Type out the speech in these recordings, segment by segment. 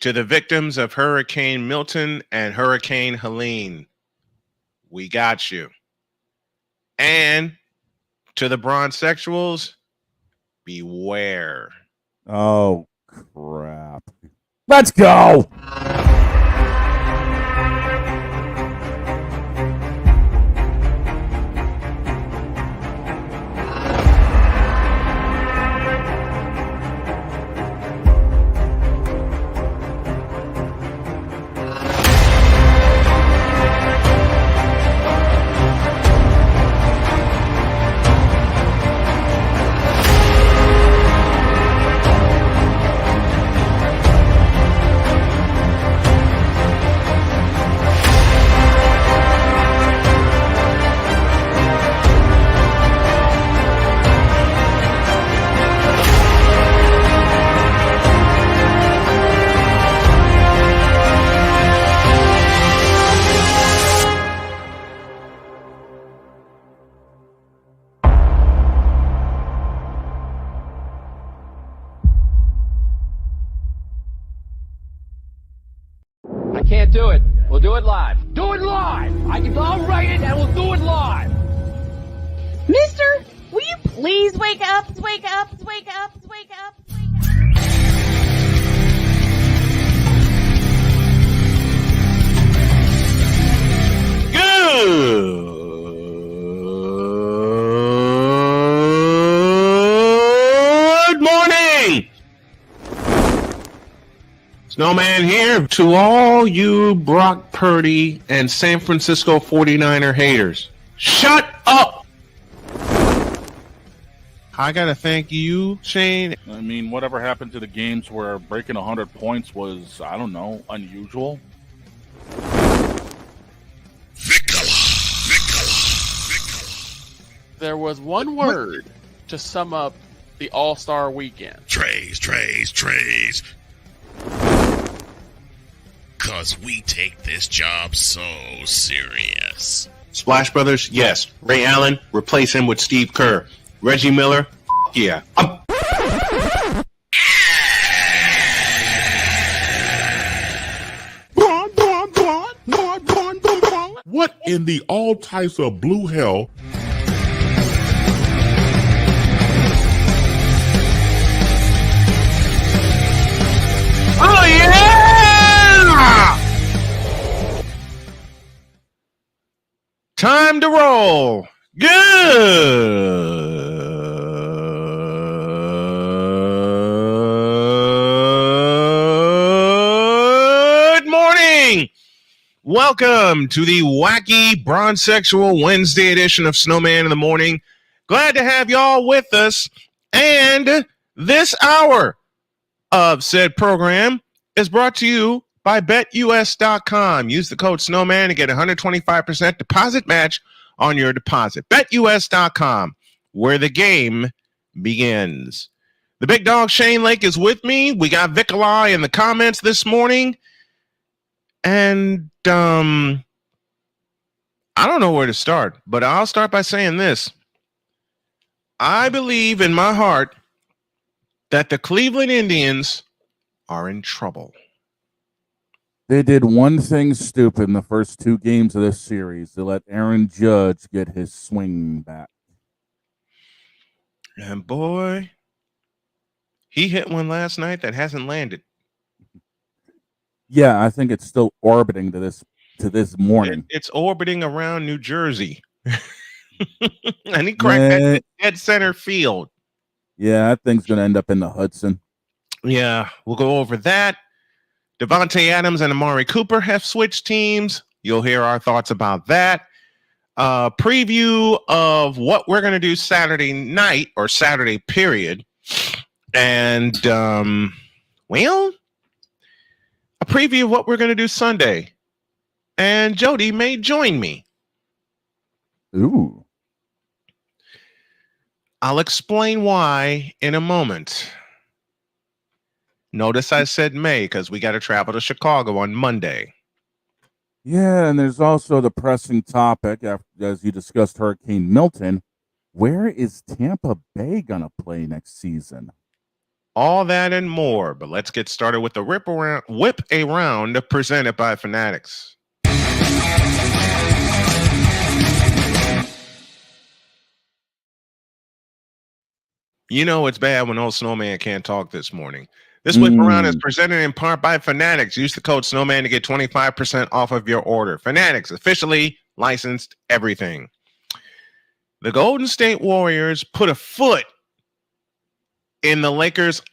To the victims of Hurricane Milton and Hurricane Helene, we got you. And to the Bronsexuals, beware. Oh, crap. Let's go! Can't do it. We'll do it live. Do it live! I'll write it and we'll do it live! Mister, will you please wake up, wake up, wake up, wake up, wake up? Good morning! Snowman here to all you Brock Purdy and San Francisco 49er haters. Shut up! I gotta thank you, Shane. I mean, whatever happened to the games where breaking 100 points was, I don't know, unusual? There was one word to sum up the All-Star weekend. Trays. Because we take this job so serious. Splash Brothers, yes. Ray Allen, replace him with Steve Kerr. Reggie Miller, yeah. What in the all types of blue hell? Oh, yeah! Time to roll. Good morning. Welcome to the Wacky Bronsexual Wednesday edition of Snowman in the Morning. Glad to have y'all with us. And this hour of said program is brought to you by BetUS.com. Use the code Snowman to get 125% deposit match on your deposit. BetUS.com, where the game begins. The big dog Shane Lake is with me. We got Vikalai in the comments this morning. And I don't know where to start, but I'll start by saying this. I believe in my heart that the Cleveland Indians are in trouble. They did one thing stupid in the first two games of this series. They let Aaron Judge get his swing back. And boy, he hit one last night that hasn't landed. Yeah, I think it's still orbiting to this morning. It's orbiting around New Jersey. And he cracked that dead center field. Yeah, that thing's going to end up in the Hudson. Yeah, we'll go over that. Devontae Adams and Amari Cooper have switched teams. You'll hear our thoughts about that. Preview of what we're going to do Saturday night or Saturday period. And, well, a preview of what we're going to do Sunday. And Jody may join me. Ooh. I'll explain why in a moment. Notice I said May because we got to travel to Chicago on Monday. Yeah, and there's also the pressing topic, as you discussed Hurricane Milton. Where is Tampa Bay going to play next season? All that and more. But let's get started with the whip around presented by Fanatics. You know it's bad when old Snowman can't talk this morning. This whip around is presented in part by Fanatics. Use the code Snowman to get 25% off of your order. Fanatics, officially licensed everything. The Golden State Warriors put a foot in the Lakers'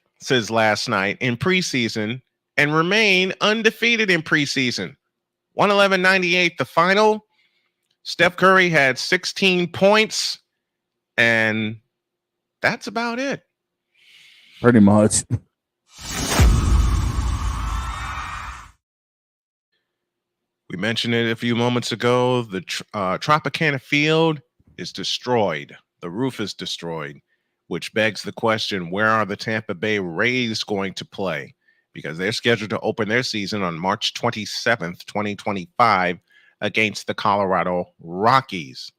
last night in preseason and remain undefeated in preseason. 111-98 the final. Steph Curry had 16 points, and that's about it. Pretty much. We mentioned it a few moments ago. The Tropicana field is destroyed. The roof is destroyed, which begs the question, where are the Tampa Bay Rays going to play? Because they're scheduled to open their season on March 27th, 2025 against the Colorado Rockies.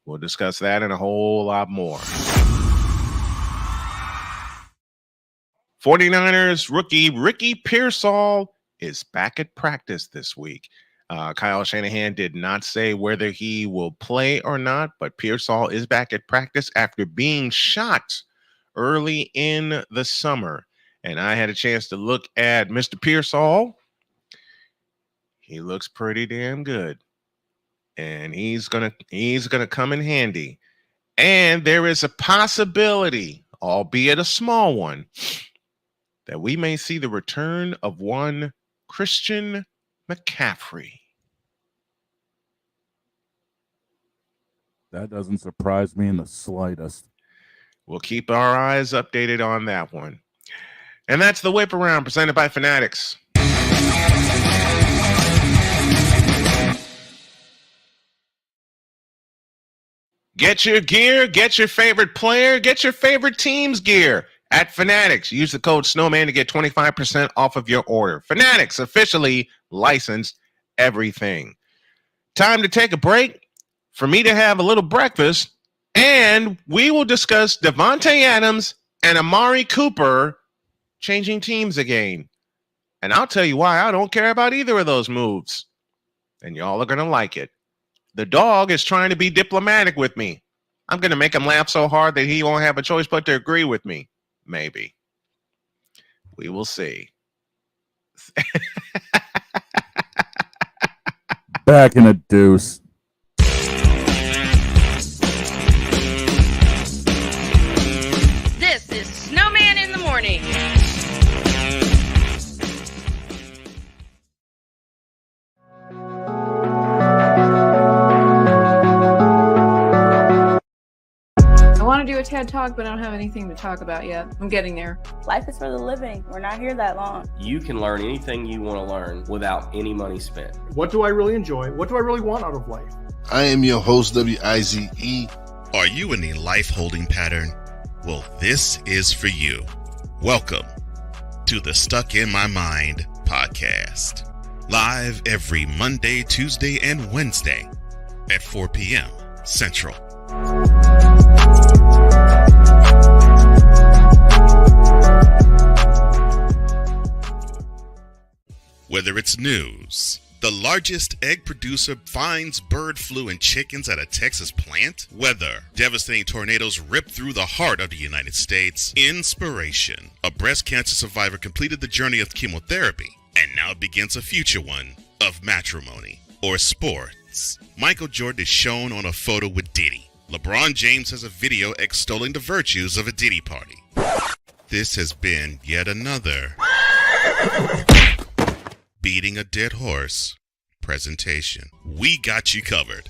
We'll discuss that and a whole lot more. 49ers rookie Ricky Pearsall is back at practice this week. Kyle Shanahan did not say whether he will play or not, but Pearsall is back at practice after being shot early in the summer. And I had a chance to look at Mr. Pearsall. He looks pretty damn good. And he's gonna come in handy. And there is a possibility, albeit a small one, that we may see the return of one Christian McCaffrey. That doesn't surprise me in the slightest. We'll keep our eyes updated on that one. And that's the whip around presented by Fanatics. Get your gear, get your favorite player, get your favorite team's gear at Fanatics. Use the code Snowman to get 25% off of your order. Fanatics, officially licensed everything. Time to take a break, for me to have a little breakfast, and we will discuss Devontae Adams and Amari Cooper changing teams again. And I'll tell you why I don't care about either of those moves. And y'all are going to like it. The dog is trying to be diplomatic with me. I'm going to make him laugh so hard that he won't have a choice but to agree with me. Maybe. We will see. Back in a deuce. This is Snowman in the Morning. I want to do a TED Talk, but I don't have anything to talk about yet. I'm getting there. Life is for the living. We're not here that long. You can learn anything you want to learn without any money spent. What do I really enjoy? What do I really want out of life? I am your host, WIZE. Are you in a life holding pattern? Well, this is for you. Welcome to the Stuck in My Mind podcast. Live every Monday, Tuesday, and Wednesday at 4 p.m. Central. Whether it's news, the largest egg producer finds bird flu in chickens at a Texas plant, weather, devastating tornadoes rip through the heart of the United States, inspiration, a breast cancer survivor completed the journey of chemotherapy, and now begins a future one of matrimony, or sports. Michael Jordan is shown on a photo with Diddy. LeBron James has a video extolling the virtues of a Diddy party. This has been yet another Beating a Dead Horse presentation. We got you covered.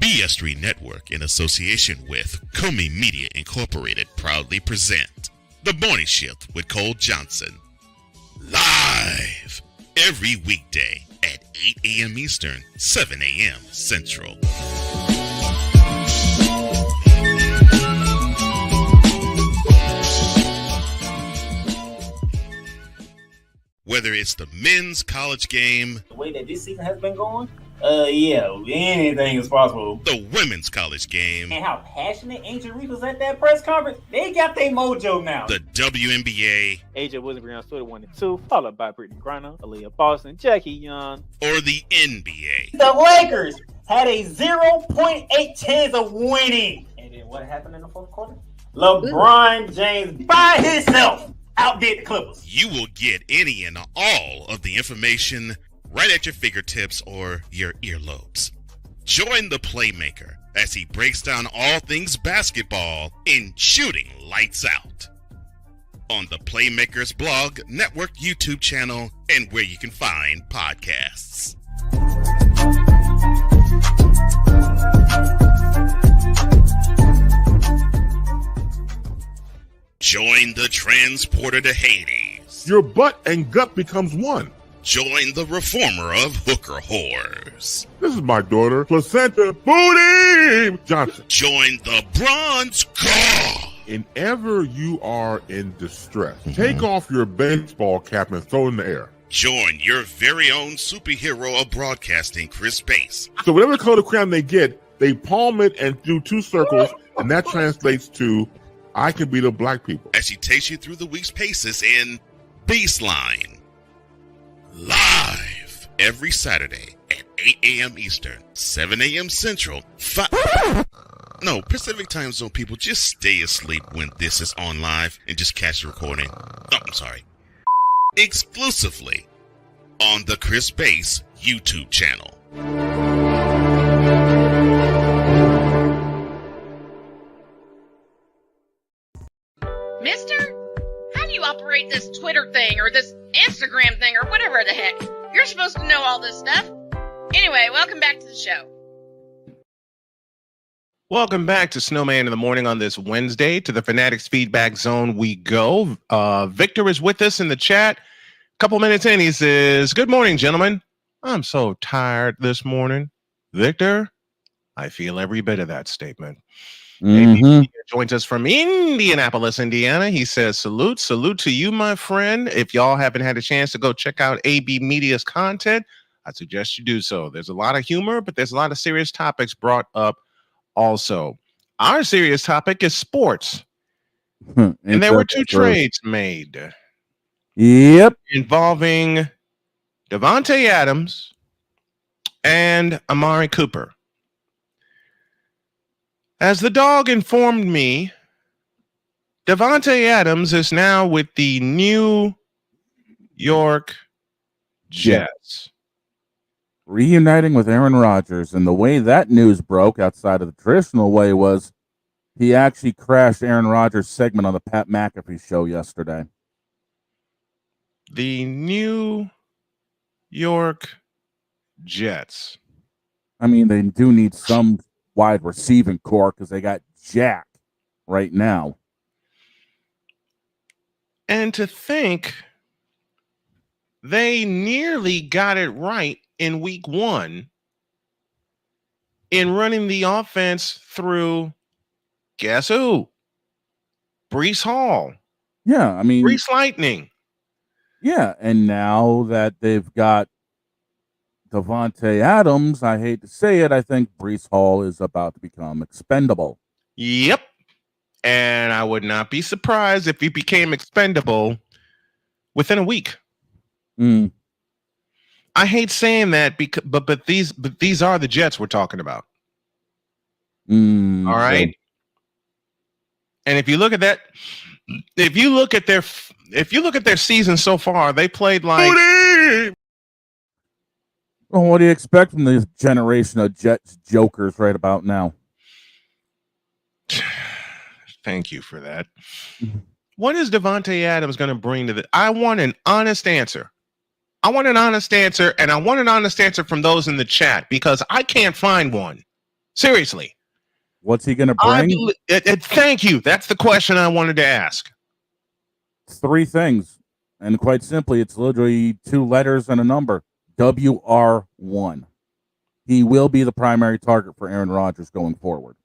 BS3 Network, in association with Comey Media Incorporated, proudly present The Morning Shift with Cole Johnson. Live every weekday at 8 a.m. Eastern, 7 a.m. Central. Whether it's the men's college game, the way that this season has been going, Yeah, anything is possible. The women's college game. And how passionate Angel Reese was at that press conference. They got their mojo now. The WNBA. AJ Williams on Twitter 1 and 2, followed by Brittany Griner, Aaliyah Boston, Jackie Young. Or the NBA. The Lakers had a 0.8 chance of winning. And then what happened in the fourth quarter? LeBron James by himself outdid the Clippers. You will get any and all of the information right at your fingertips or your earlobes. Join the Playmaker as he breaks down all things basketball in Shooting Lights Out on the Playmakers blog, network, YouTube channel, and where you can find podcasts. Join the transporter to Hades. Your butt and gut becomes one. Join the reformer of hooker whores. This is my daughter, Placenta Booty Johnson. Join the Bronze Car. Whenever you are in distress, take off your baseball cap and throw it in the air. Join your very own superhero of broadcasting, Chris Bass. So whatever color crayon they get, they palm it and do 2 circles, and that translates to, I can beat up black people. As she takes you through the week's paces in Baseline. Live every Saturday at 8 a.m. Eastern, 7 a.m. Central, Pacific Time Zone people, just stay asleep when this is on live and just catch the recording. Oh, I'm sorry. Exclusively on the Chris Bass YouTube channel. Mister, how do you operate this Twitter thing or this Instagram thing or whatever the heck? You're supposed to know all this stuff. Anyway, welcome back to the show. Welcome back to Snowman in the Morning on this Wednesday. To the Fanatics Feedback Zone we go. Victor is with us in the chat. Couple minutes in, he says, "Good morning, gentlemen. I'm so tired this morning." Victor, I feel every bit of that statement. AB joins us from Indianapolis, Indiana. He says, salute to you, my friend. If y'all haven't had a chance to go check out AB Media's content, I suggest you do so. There's a lot of humor, but there's a lot of serious topics brought up also. Our serious topic is sports. And there were 2 trades made. Yep. Involving Davante Adams and Amari Cooper. As the dog informed me, Davante Adams is now with the New York Jets. Reuniting with Aaron Rodgers. And the way that news broke outside of the traditional way was he actually crashed Aaron Rodgers' segment on the Pat McAfee show yesterday. The New York Jets. I mean, they do need some wide receiving core because they got Jack right now. And to think they nearly got it right in week 1 in running the offense through, guess who? Breece Hall. Yeah, I mean, Breece Lightning. Yeah, and now that they've got Davante Adams, I hate to say it, I think Breece Hall is about to become expendable. Yep. And I would not be surprised if he became expendable within a week. I hate saying that because but these are the Jets we're talking about. All right. Okay. And if you look at that, if you look at their season so far, they played like Well, what do you expect from this generation of Jets jokers right about now? Thank you for that. What is Davante Adams going to bring to the? I want an honest answer. I want an honest answer, and I want an honest answer from those in the chat because I can't find one. Seriously. What's he going to bring? Thank you. That's the question I wanted to ask. 3 things. And quite simply, it's literally 2 letters and a number. WR1. He will be the primary target for Aaron Rodgers going forward.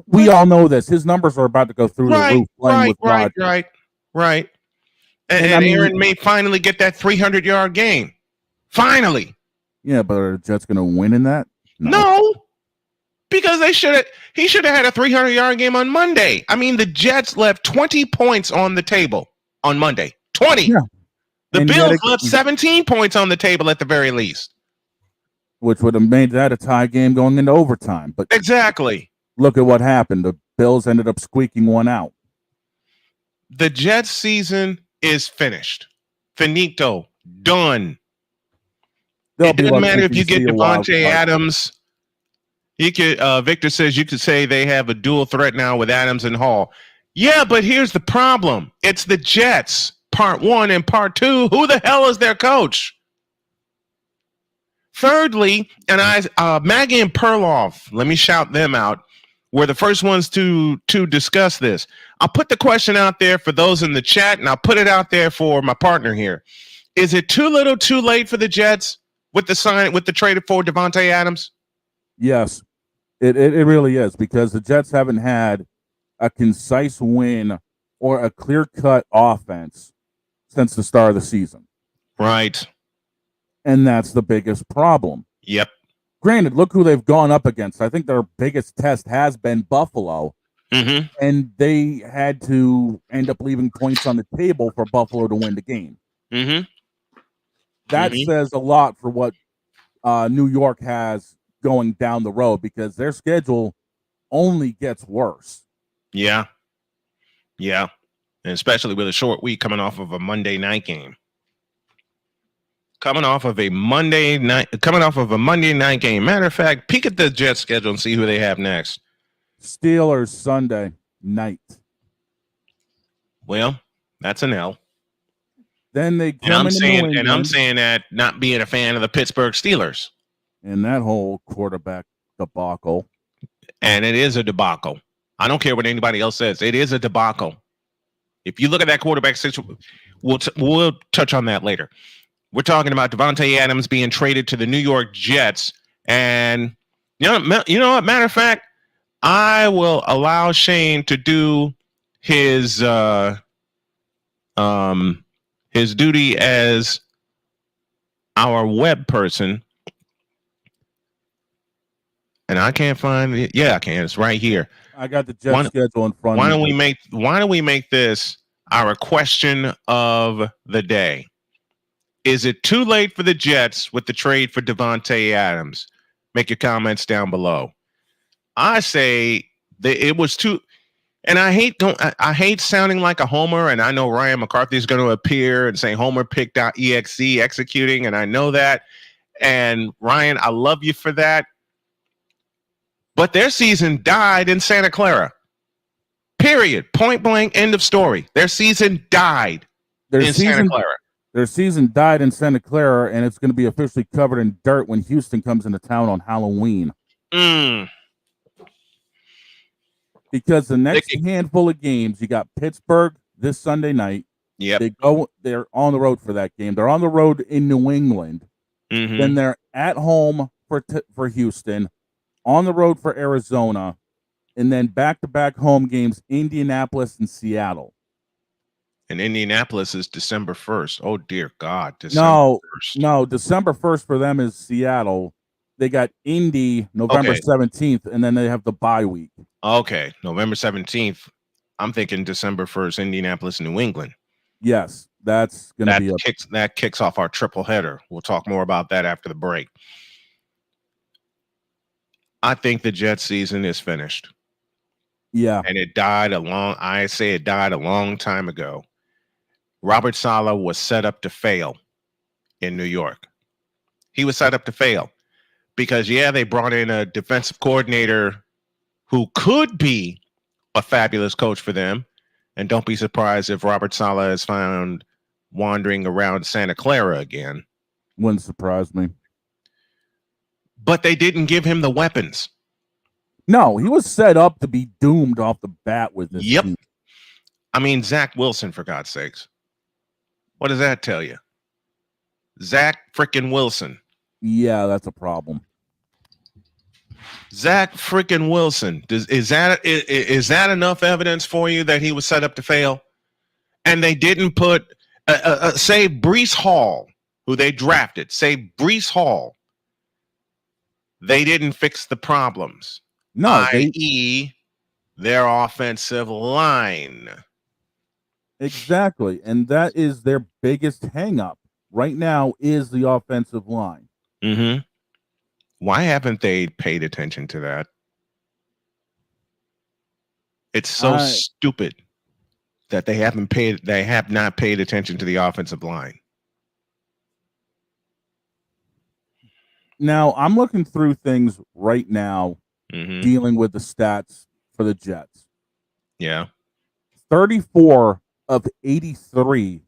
We all know this. His numbers are about to go through the roof playing with Rodgers. Right. And Aaron may finally get that 300-yard game. Finally. Yeah, but are the Jets going to win in that? No, because he should have had a 300-yard game on Monday. I mean, the Jets left 20 points on the table on Monday. 20. Yeah. The And Bills left 17 points on the table at the very least. Which would have made that a tie game going into overtime. But exactly. Look at what happened. The Bills ended up squeaking one out. The Jets season is finished. Finito. Done. It doesn't matter if you get Devontae Adams. You could Victor says you could say they have a dual threat now with Adams and Hall. Yeah, but here's the problem. It's the Jets, part 1 and part 2. Who the hell is their coach? Thirdly, and Maggie and Perloff, let me shout them out, were the first ones to discuss this. I'll put the question out there for those in the chat, and I'll put it out there for my partner here. Is it too little, too late for the Jets with the trade for Devontae Adams? Yes, it really is, because the Jets haven't had a concise win or a clear-cut offense since the start of the season. Right. And that's the biggest problem. Yep. Granted, look who they've gone up against. I think their biggest test has been Buffalo. Mm-hmm. And they had to end up leaving points on the table for Buffalo to win the game. Mm-hmm. That says a lot for what New York has going down the road, because their schedule only gets worse. Yeah. Yeah. And especially with a short week coming off of a Monday night game. Coming off of a Monday night game. Matter of fact, peek at the Jets schedule and see who they have next. Steelers Sunday night. Well, that's an L. Then they come I'm saying that not being a fan of the Pittsburgh Steelers. And that whole quarterback debacle. And it is a debacle. I don't care what anybody else says. It is a debacle. If you look at that quarterback situation, we'll touch on that later. We're talking about Devontae Adams being traded to the New York Jets. And you know what? Matter of fact, I will allow Shane to do his duty as our web person. And I can't find it. Yeah, I can. It's right here. I got the Jets schedule in front of me. Why don't we make this our question of the day? Is it too late for the Jets with the trade for Devontae Adams? Make your comments down below. I say that it was too, and I hate sounding like a homer, and I know Ryan McCarthy is going to appear and say Homer pick.exe executing, and I know that. And Ryan, I love you for that. But their season died in Santa Clara. Period. Point blank, end of story. Their season died in Santa Clara. Their season died in Santa Clara, and it's going to be officially covered in dirt when Houston comes into town on Halloween. Because the next handful of games, you got Pittsburgh this Sunday night. Yep. They're on the road for that game. They're on the road in New England. Mm-hmm. Then they're at home for Houston, on the road for Arizona, and then back-to-back home games, Indianapolis and Seattle. And Indianapolis is December 1st. Oh, dear God. December 1st. No, December 1st for them is Seattle. They got Indy November 17th, and then they have the bye week. Okay, November 17th. I'm thinking December 1st, Indianapolis, New England. Yes, that's going to be that kicks off our triple header. We'll talk more about that after the break. I think the Jets season is finished. Yeah. And it died a long time ago. Robert Saleh was set up to fail in New York. He was set up to fail because, they brought in a defensive coordinator who could be a fabulous coach for them. And don't be surprised if Robert Saleh is found wandering around Santa Clara again. Wouldn't surprise me. But they didn't give him the weapons. No, he was set up to be doomed off the bat with this team. I mean, Zach Wilson, for God's sakes. What does that tell you? Zach freaking Wilson. Yeah, that's a problem. Zach freaking Wilson. Is that enough evidence for you that he was set up to fail? And they didn't put, say, Breece Hall, who they drafted. Say Breece Hall they didn't fix the problems. No, i.e., their offensive line. Exactly. And that is their biggest hang-up right now is the offensive line. Mm-hmm. Why haven't they paid attention to that? It's so stupid that they have not paid attention to the offensive line. Now, I'm looking through things right now, dealing with the stats for the Jets. Yeah. 34 of 83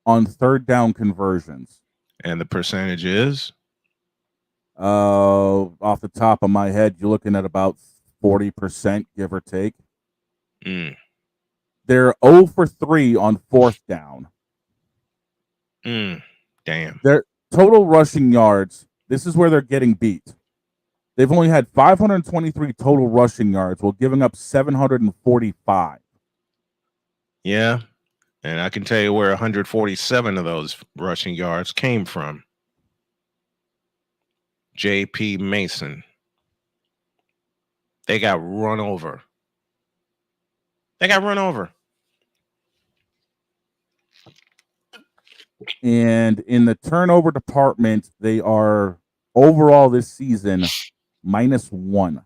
on third down conversions. And the percentage is? Off the top of my head, you're looking at about 40%, give or take. They're 0 for 3 on fourth down. Damn. Their total rushing yards, this is where they're getting beat. They've only had 523 total rushing yards while giving up 745. Yeah. And I can tell you where 147 of those rushing yards came from. J.P. Mason. They got run over. And in the turnover department, they are overall this season -1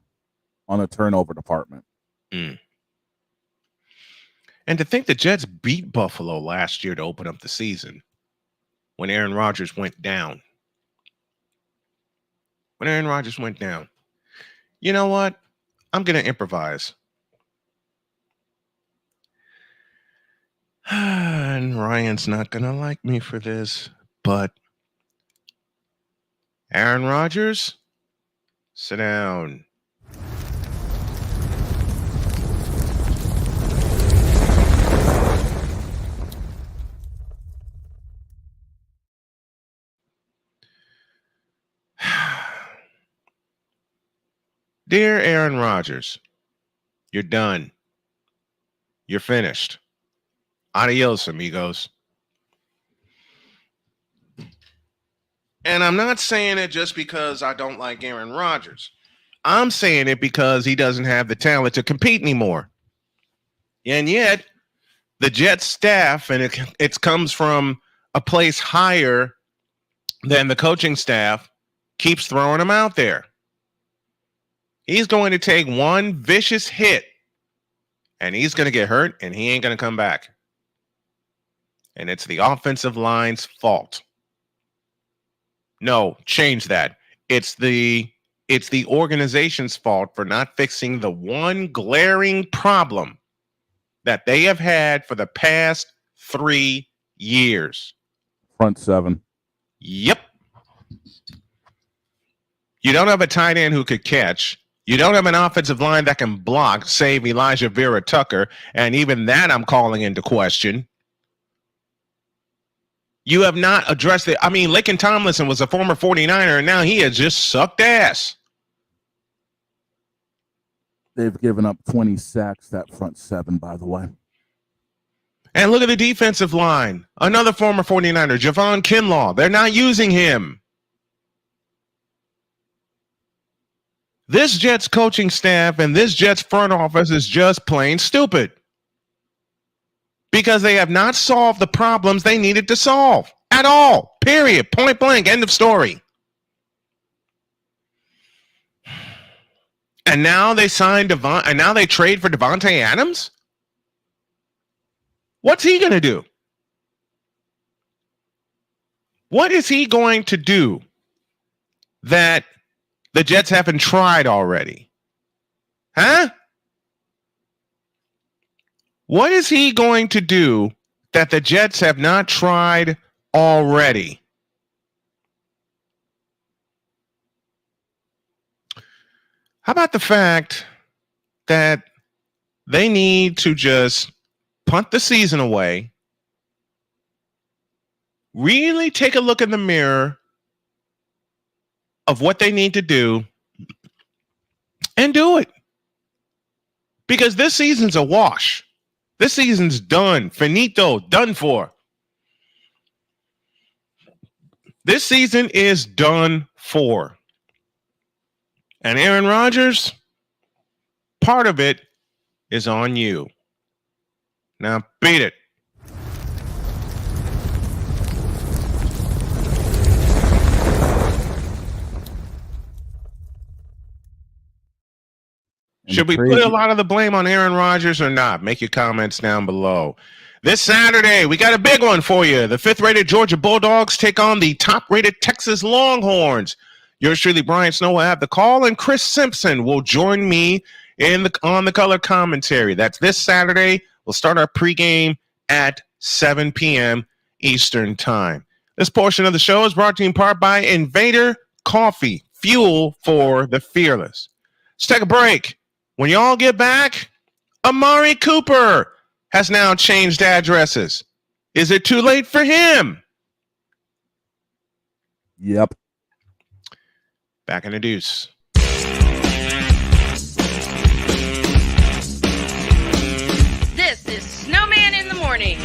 on the turnover department. And to think the Jets beat Buffalo last year to open up the season when Aaron Rodgers went down. You know what? I'm going to improvise. And Ryan's not going to like me for this, but Aaron Rodgers, sit down. Dear Aaron Rodgers, you're done. You're finished. Adios, amigos. And I'm not saying it just because I don't like Aaron Rodgers. I'm saying it because he doesn't have the talent to compete anymore. And yet, the Jets staff, and it comes from a place higher than the coaching staff, keeps throwing him out there. He's going to take one vicious hit, and he's going to get hurt, and he ain't going to come back. And it's the offensive line's fault. No, change that. It's the organization's fault for not fixing the one glaring problem that they have had for the past 3 years. Front seven. Yep. You don't have a tight end who could catch. You don't have an offensive line that can block, save Elijah Vera Tucker, and even that I'm calling into question. You have not addressed it. I mean, Laken Tomlinson was a former 49er, and now he has just sucked ass. They've given up 20 sacks, that front seven, by the way. And look at the defensive line. Another former 49er, Javon Kinlaw. They're not using him. This Jets coaching staff and this Jets front office is just plain stupid. Because they have not solved the problems they needed to solve at all. Period. Point blank. End of story. And now they trade for Devontae Adams? What's he going to do? What is he going to do that the Jets haven't tried already? Huh? What is he going to do that the Jets have not tried already? How about the fact that they need to just punt the season away, really take a look in the mirror of what they need to do, and do it? Because this season's a wash. This season's done. Finito. Done for. This season is done for. And Aaron Rodgers, part of it is on you. Now beat it. Should we put a lot of the blame on Aaron Rodgers or not? Make your comments down below. This Saturday, we got a big one for you. The 5th-rated Georgia Bulldogs take on the top-rated Texas Longhorns. Yours truly, Brian Snow, will have the call, and Chris Simpson will join me on the color commentary. That's this Saturday. We'll start our pregame at 7 p.m. Eastern Time. This portion of the show is brought to you in part by Invader Coffee, fuel for the fearless. Let's take a break. When y'all get back, Amari Cooper has now changed addresses. Is it too late for him? Yep. Back in the deuce. This is Snowman in the Morning.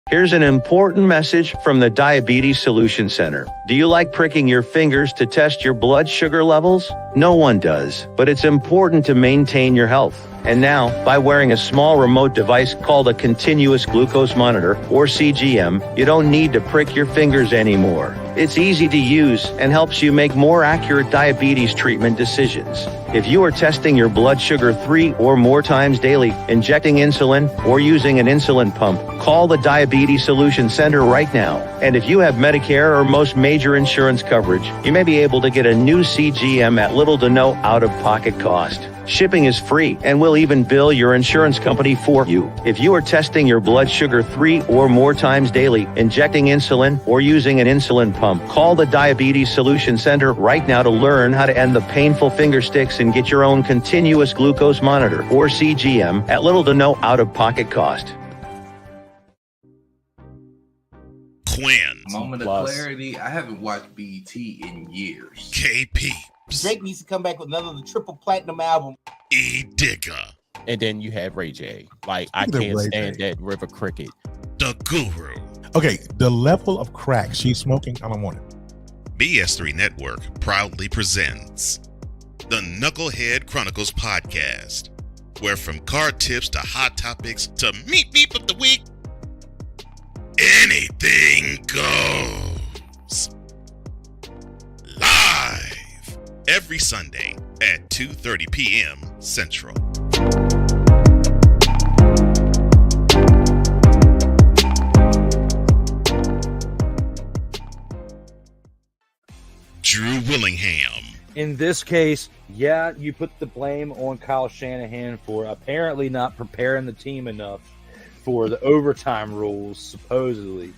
Here's an important message from the Diabetes Solution Center. Do you like pricking your fingers to test your blood sugar levels? No one does, but it's important to maintain your health. And now, by wearing a small remote device called a continuous glucose monitor, or CGM, you don't need to prick your fingers anymore. It's easy to use and helps you make more accurate diabetes treatment decisions. If you are testing your blood sugar 3 or more times daily, injecting insulin, or using an insulin pump, call the Diabetes Solution Center right now. And if you have Medicare or most major insurance coverage, you may be able to get a new CGM at little to no out-of-pocket cost. Shipping is free, and we'll even bill your insurance company for you. If you are testing your blood sugar 3 or more times daily, injecting insulin, or using an insulin pump, call the Diabetes Solution Center right now to learn how to end the painful finger sticks and get your own continuous glucose monitor, or CGM, at little to no out-of-pocket cost. Quinn. Moment of clarity. I haven't watched BET in years. KP. Drake needs to come back with another triple platinum album. E Digger. And then you have Ray J. Like, I can't stand that River Cricket. The Guru. Okay, the level of crack she's smoking, I don't want it. BS3 Network proudly presents the Knucklehead Chronicles podcast, where from card tips to hot topics to meep of the week, anything goes. Live every Sunday at 2:30 p.m. Central. Drew Willingham. In this case, yeah, you put the blame on Kyle Shanahan for apparently not preparing the team enough for the overtime rules, supposedly.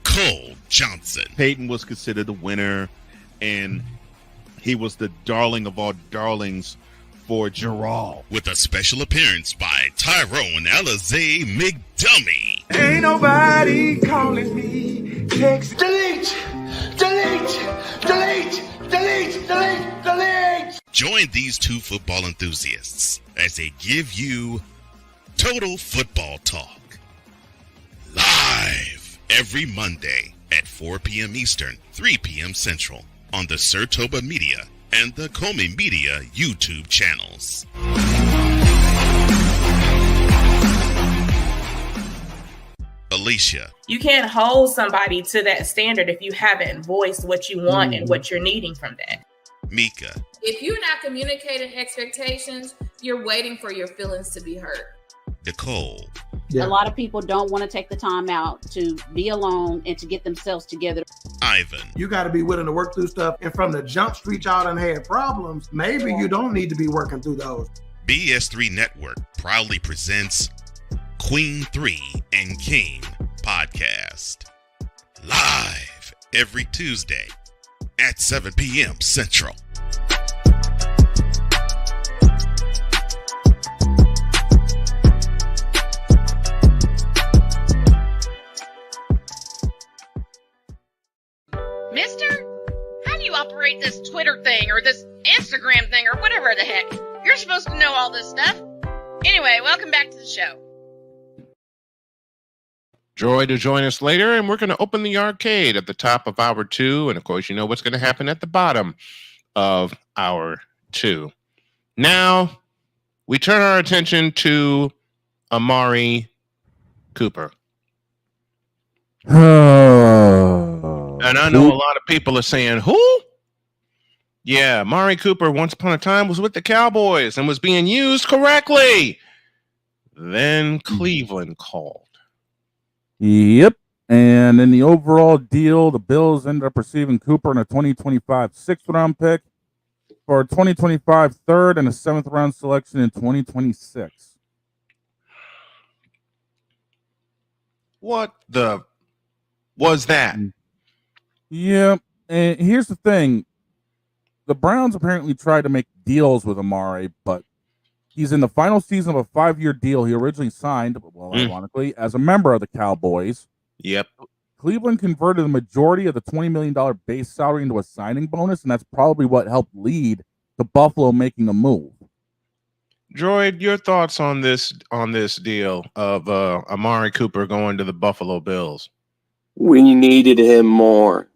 Cole Johnson. Peyton was considered the winner, and he was the darling of all darlings for Gerald. With a special appearance by Tyrone Alizé McDummy. Ain't nobody calling me. Text. Delete! Join these two football enthusiasts as they give you Total Football Talk. Live every Monday at 4 p.m. Eastern, 3 p.m. Central on the Sertoba Media and the Comey Media YouTube channels. Alicia. You can't hold somebody to that standard if you haven't voiced what you want and what you're needing from that. Mika. If you're not communicating expectations, you're waiting for your feelings to be hurt. Nicole. Yeah. A lot of people don't want to take the time out to be alone and to get themselves together. Ivan. You got to be willing to work through stuff. And from the jump street, y'all done had problems. Maybe you don't need to be working through those. BS3 Network proudly presents Queen 3 and King podcast. Live every Tuesday at 7 p.m. Central. Mister, how do you operate this Twitter thing or this Instagram thing or whatever the heck? You're supposed to know all this stuff. Anyway, welcome back to the show. Joy to join us later, and we're going to open the arcade at the top of hour 2, and of course, you know what's going to happen at the bottom of hour 2. Now, we turn our attention to Amari Cooper. And I know a lot of people are saying, who? Yeah, Amari Cooper once upon a time was with the Cowboys and was being used correctly. Then Cleveland called. Yep. And in the overall deal, the Bills ended up receiving Cooper in a 2025 6th-round pick for a 2025 3rd and a 7th-round selection in 2026. What the was that? Yep. And here's the thing. The Browns apparently tried to make deals with Amari, but he's in the final season of a 5-year deal he originally signed, well, ironically, as a member of the Cowboys. Yep. Cleveland converted the majority of the $20 million base salary into a signing bonus, and that's probably what helped lead to Buffalo making a move. Droid, your thoughts on this deal of Amari Cooper going to the Buffalo Bills? We needed him more.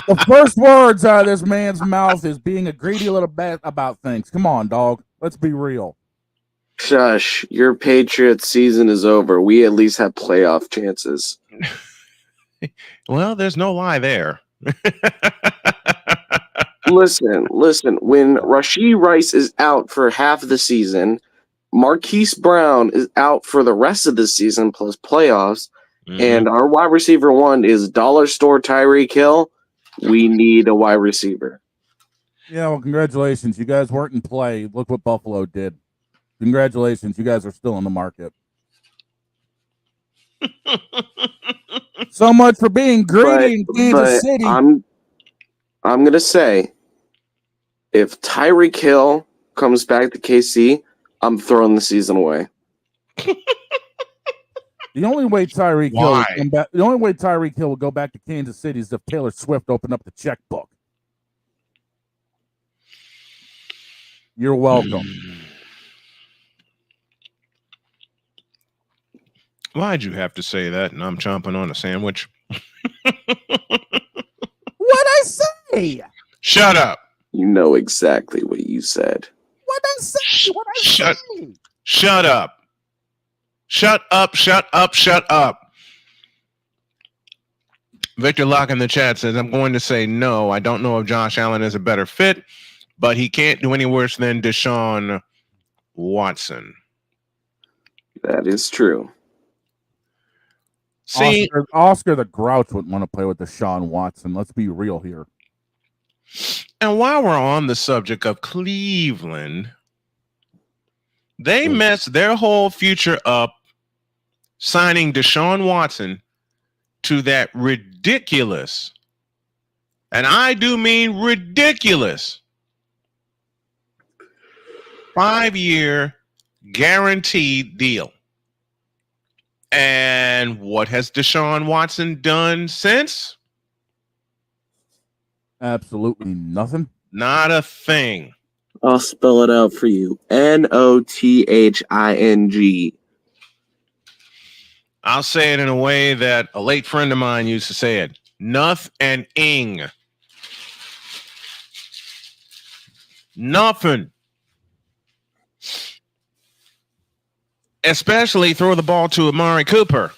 The first words out of this man's mouth is being a greedy little bat about things. Come on, dog. Let's be real. Shush. Your Patriots season is over. We at least have playoff chances. Well, there's no lie there. Listen. When Rashee Rice is out for half of the season, Marquise Brown is out for the rest of the season plus playoffs, and our wide receiver 1 is dollar store Tyreek Hill. We need a wide receiver. Yeah, well, congratulations. You guys weren't in play. Look what Buffalo did. Congratulations. You guys are still in the market. So much for being greedy in Kansas City. I'm going to say, if Tyreek Hill comes back to KC, I'm throwing the season away. The only way Tyreek Hill will go back to Kansas City is if Taylor Swift opened up the checkbook. You're welcome. Why'd you have to say that? And I'm chomping on a sandwich. What'd I say? Shut up. You know exactly what you said. What'd I say? Shut up. Shut up. Victor Locke in the chat says, I'm going to say no. I don't know if Josh Allen is a better fit, but he can't do any worse than Deshaun Watson. That is true. See, Oscar the Grouch wouldn't want to play with Deshaun Watson. Let's be real here. And while we're on the subject of Cleveland, they messed their whole future up signing Deshaun Watson to that ridiculous, and I do mean ridiculous, 5-year guaranteed deal. And what has Deshaun Watson done since? Absolutely nothing. Not a thing. I'll spell it out for you. Nothinng. I'll say it in a way that a late friend of mine used to say it. Nothing. Nothing. Especially throw the ball to Amari Cooper.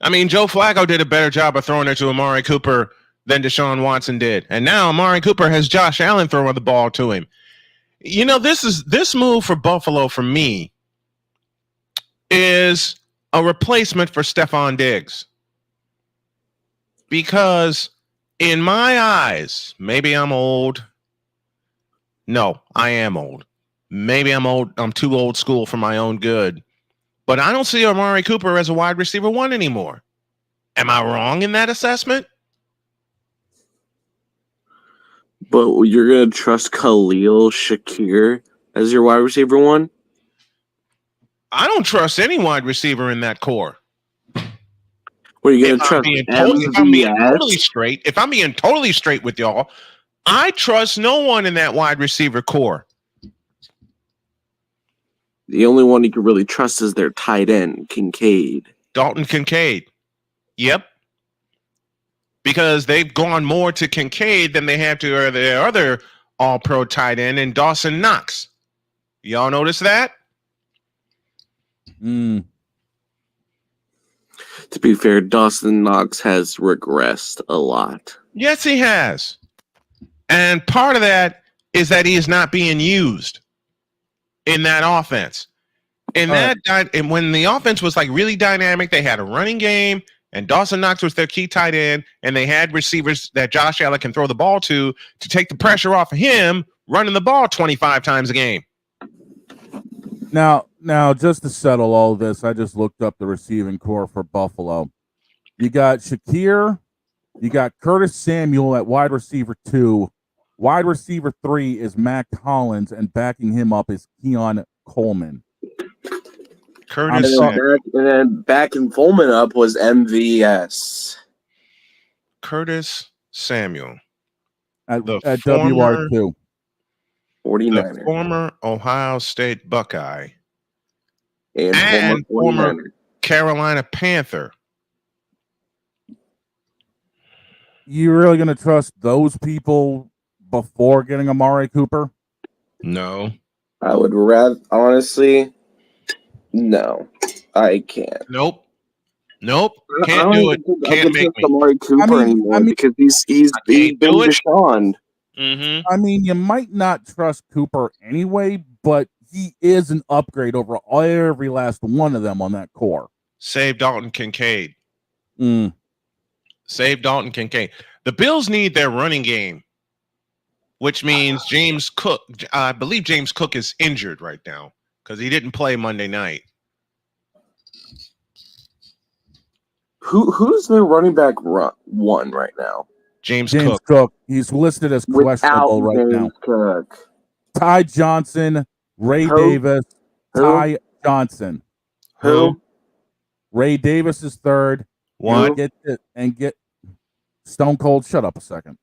I mean, Joe Flacco did a better job of throwing it to Amari Cooper than Deshaun Watson did. And now Amari Cooper has Josh Allen throwing the ball to him. You know, this move for Buffalo for me is a replacement for Stephon Diggs. Because in my eyes, maybe I'm old. No, I am old. Maybe I'm old. I'm too old school for my own good. But I don't see Amari Cooper as a wide receiver 1 anymore. Am I wrong in that assessment? But you're going to trust Khalil Shakir as your wide receiver 1? I don't trust any wide receiver in that core. What are you going to trust? If I'm being totally straight, if I'm being totally straight with y'all, I trust no one in that wide receiver core. The only one you can really trust is their tight end, Kincaid. Dalton Kincaid. Yep. Because they've gone more to Kincaid than they have to their other all-pro tight end and Dawson Knox. Y'all notice that? Mm. To be fair, Dawson Knox has regressed a lot. Yes, he has. And part of that is that he is not being used in that offense. And when the offense was like really dynamic, they had a running game, and Dawson Knox was their key tight end, and they had receivers that Josh Allen can throw the ball to take the pressure off of him running the ball 25 times a game. Now, just to settle all this, I just looked up the receiving core for Buffalo. You got Shakir, you got Curtis Samuel at wide receiver 2. Wide receiver 3 is Mac Hollins, and backing him up is Keon Coleman. And then backing Coleman up was MVS. Curtis Samuel. At WR2. 49er. The former Ohio State Buckeye. And former Carolina Panther. You really going to trust those people before getting Amari Cooper? No. I would rather, honestly, no. I can't. Nope. Can't do it. Can't make me. Amari Cooper anymore because he's been Deshaun. Mm-hmm. I mean, you might not trust Cooper anyway, but he is an upgrade over every last one of them on that core. Save Dalton Kincaid. Mm. Save Dalton Kincaid. The Bills need their running game, which means James Cook. I believe James Cook is injured right now because he didn't play Monday night. Who's their running back one right now? James Cook. He's listed as questionable right now. Cook. Ty Johnson, Ray Davis, Ty Johnson. Who? Ray Davis is third. What? Get Stone Cold. Shut up a second.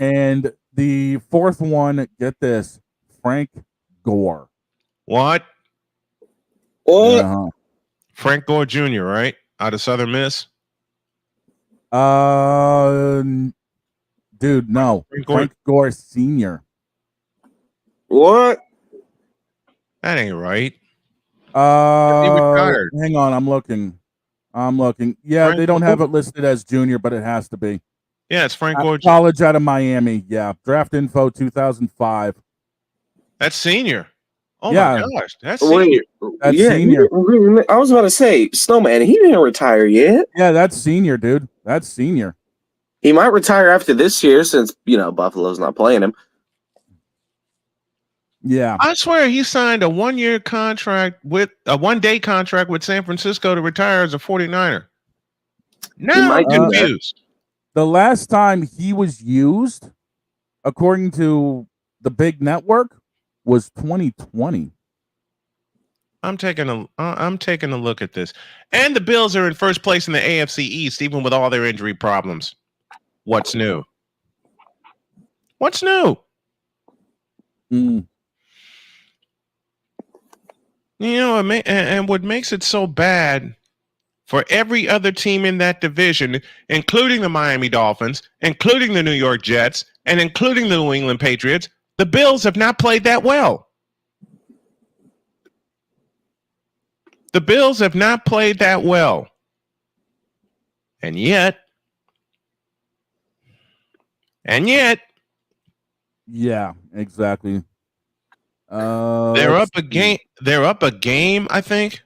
And the fourth one, get this, Frank Gore. What? Uh-huh. Frank Gore Jr., right? Out of Southern Miss? Dude, no. Frank Gore Sr. What? That ain't right. Hang on, I'm looking. Yeah, Frank they don't Gore? have it listed as junior, but it has to be. Yeah, it's Frank Gore Jr. College out of Miami. Yeah, draft info 2005. That's senior. Oh Yeah. my gosh, that's senior. That's senior. I was about to say, Snowman, he didn't retire yet. Yeah, that's senior, dude. That's senior. He might retire after this year since, Buffalo's not playing him. Yeah. I swear he signed a 1-year contract with a 1-day contract with San Francisco to retire as a 49er. Now I'm confused. The last time he was used, according to the big network, was 2020. I'm taking a look at this. And the Bills are in first place in the AFC East, even with all their injury problems. What's new? What's new? Mm. And what makes it so bad for every other team in that division, including the Miami Dolphins, including the New York Jets, and including the New England Patriots, the Bills have not played that well. The Bills have not played that well. And yet. Yeah, exactly. They're up a game. They're up a game, I think.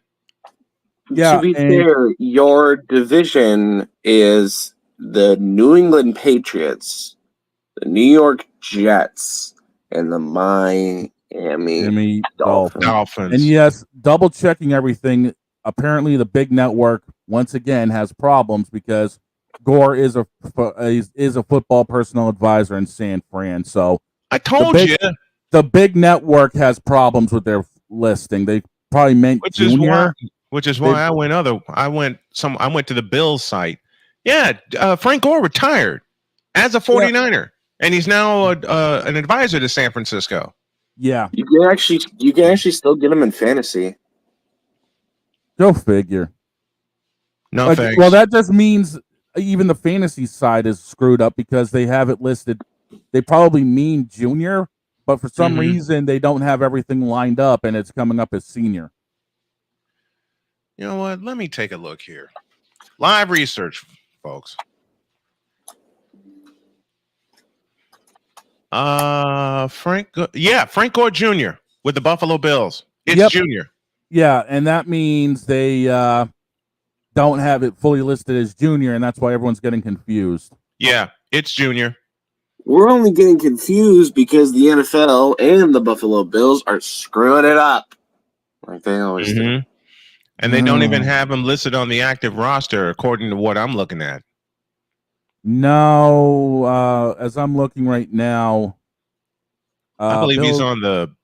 Yeah. To be fair, your division is the New England Patriots, the New York Jets, and the Miami Dolphins. And yes, double checking everything. Apparently, the big network once again has problems because Gore is a football personnel advisor in San Fran. So I told you the big network has problems with their listing. They probably meant junior. Which is why I went to the Bills site. Yeah, Frank Gore retired as a 49er, and he's now an advisor to San Francisco. Yeah. You can actually still get him in fantasy. Go figure. No thanks. Well, that just means even the fantasy side is screwed up because they have it listed. They probably mean junior, but for some reason they don't have everything lined up, and it's coming up as senior. You know what? Let me take a look here. Live research, folks. Frank Gore Jr. with the Buffalo Bills. It's junior. Yeah, and that means they don't have it fully listed as junior, and that's why everyone's getting confused. Yeah, it's junior. We're only getting confused because the NFL and the Buffalo Bills are screwing it up, like they always do. And they don't even have him listed on the active roster, according to what I'm looking at. No, as I'm looking right now, I believe he's on the.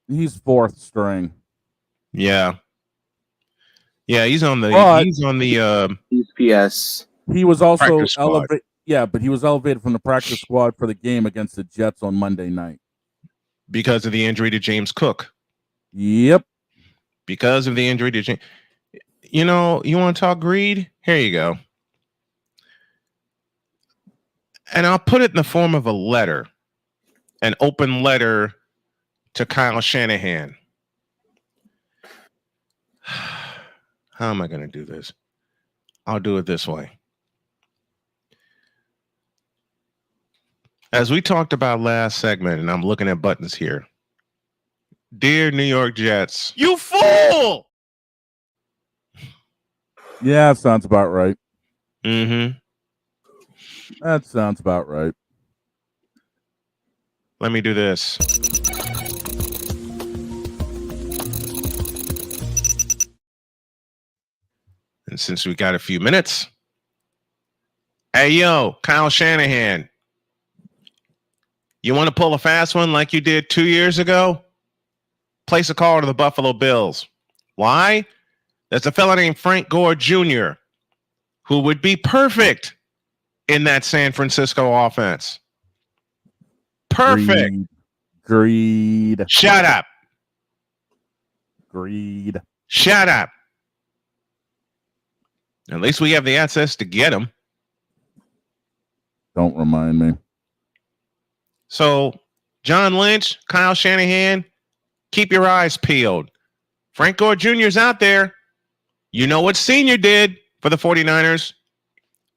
He's fourth string. Yeah, he's on the. He's on the EPS. He was also practice squad. elevated. Yeah, but he was elevated from the practice squad for the game against the Jets on Monday night because of the injury to James Cook. Yep. Because of the injury to James. You know, you want to talk greed? Here you go. And I'll put it in the form of a letter, an open letter to Kyle Shanahan. How am I going to do this? I'll do it this way. As we talked about last segment, and I'm looking at buttons here. Dear New York Jets, you fool! Yeah, that sounds about right. Mm-hmm. That sounds about right. Let me do this. And since we got a few minutes, hey, yo, Kyle Shanahan, you want to pull a fast one like you did 2 years ago? Place a call to the Buffalo Bills. Why? There's a fella named Frank Gore Jr. who would be perfect in that San Francisco offense. Perfect. Greed. Shut up. Greed. Shut up. At least we have the access to get him. Don't remind me. So, John Lynch, Kyle Shanahan, keep your eyes peeled. Frank Gore Jr. is out there. You know what Senior did for the 49ers.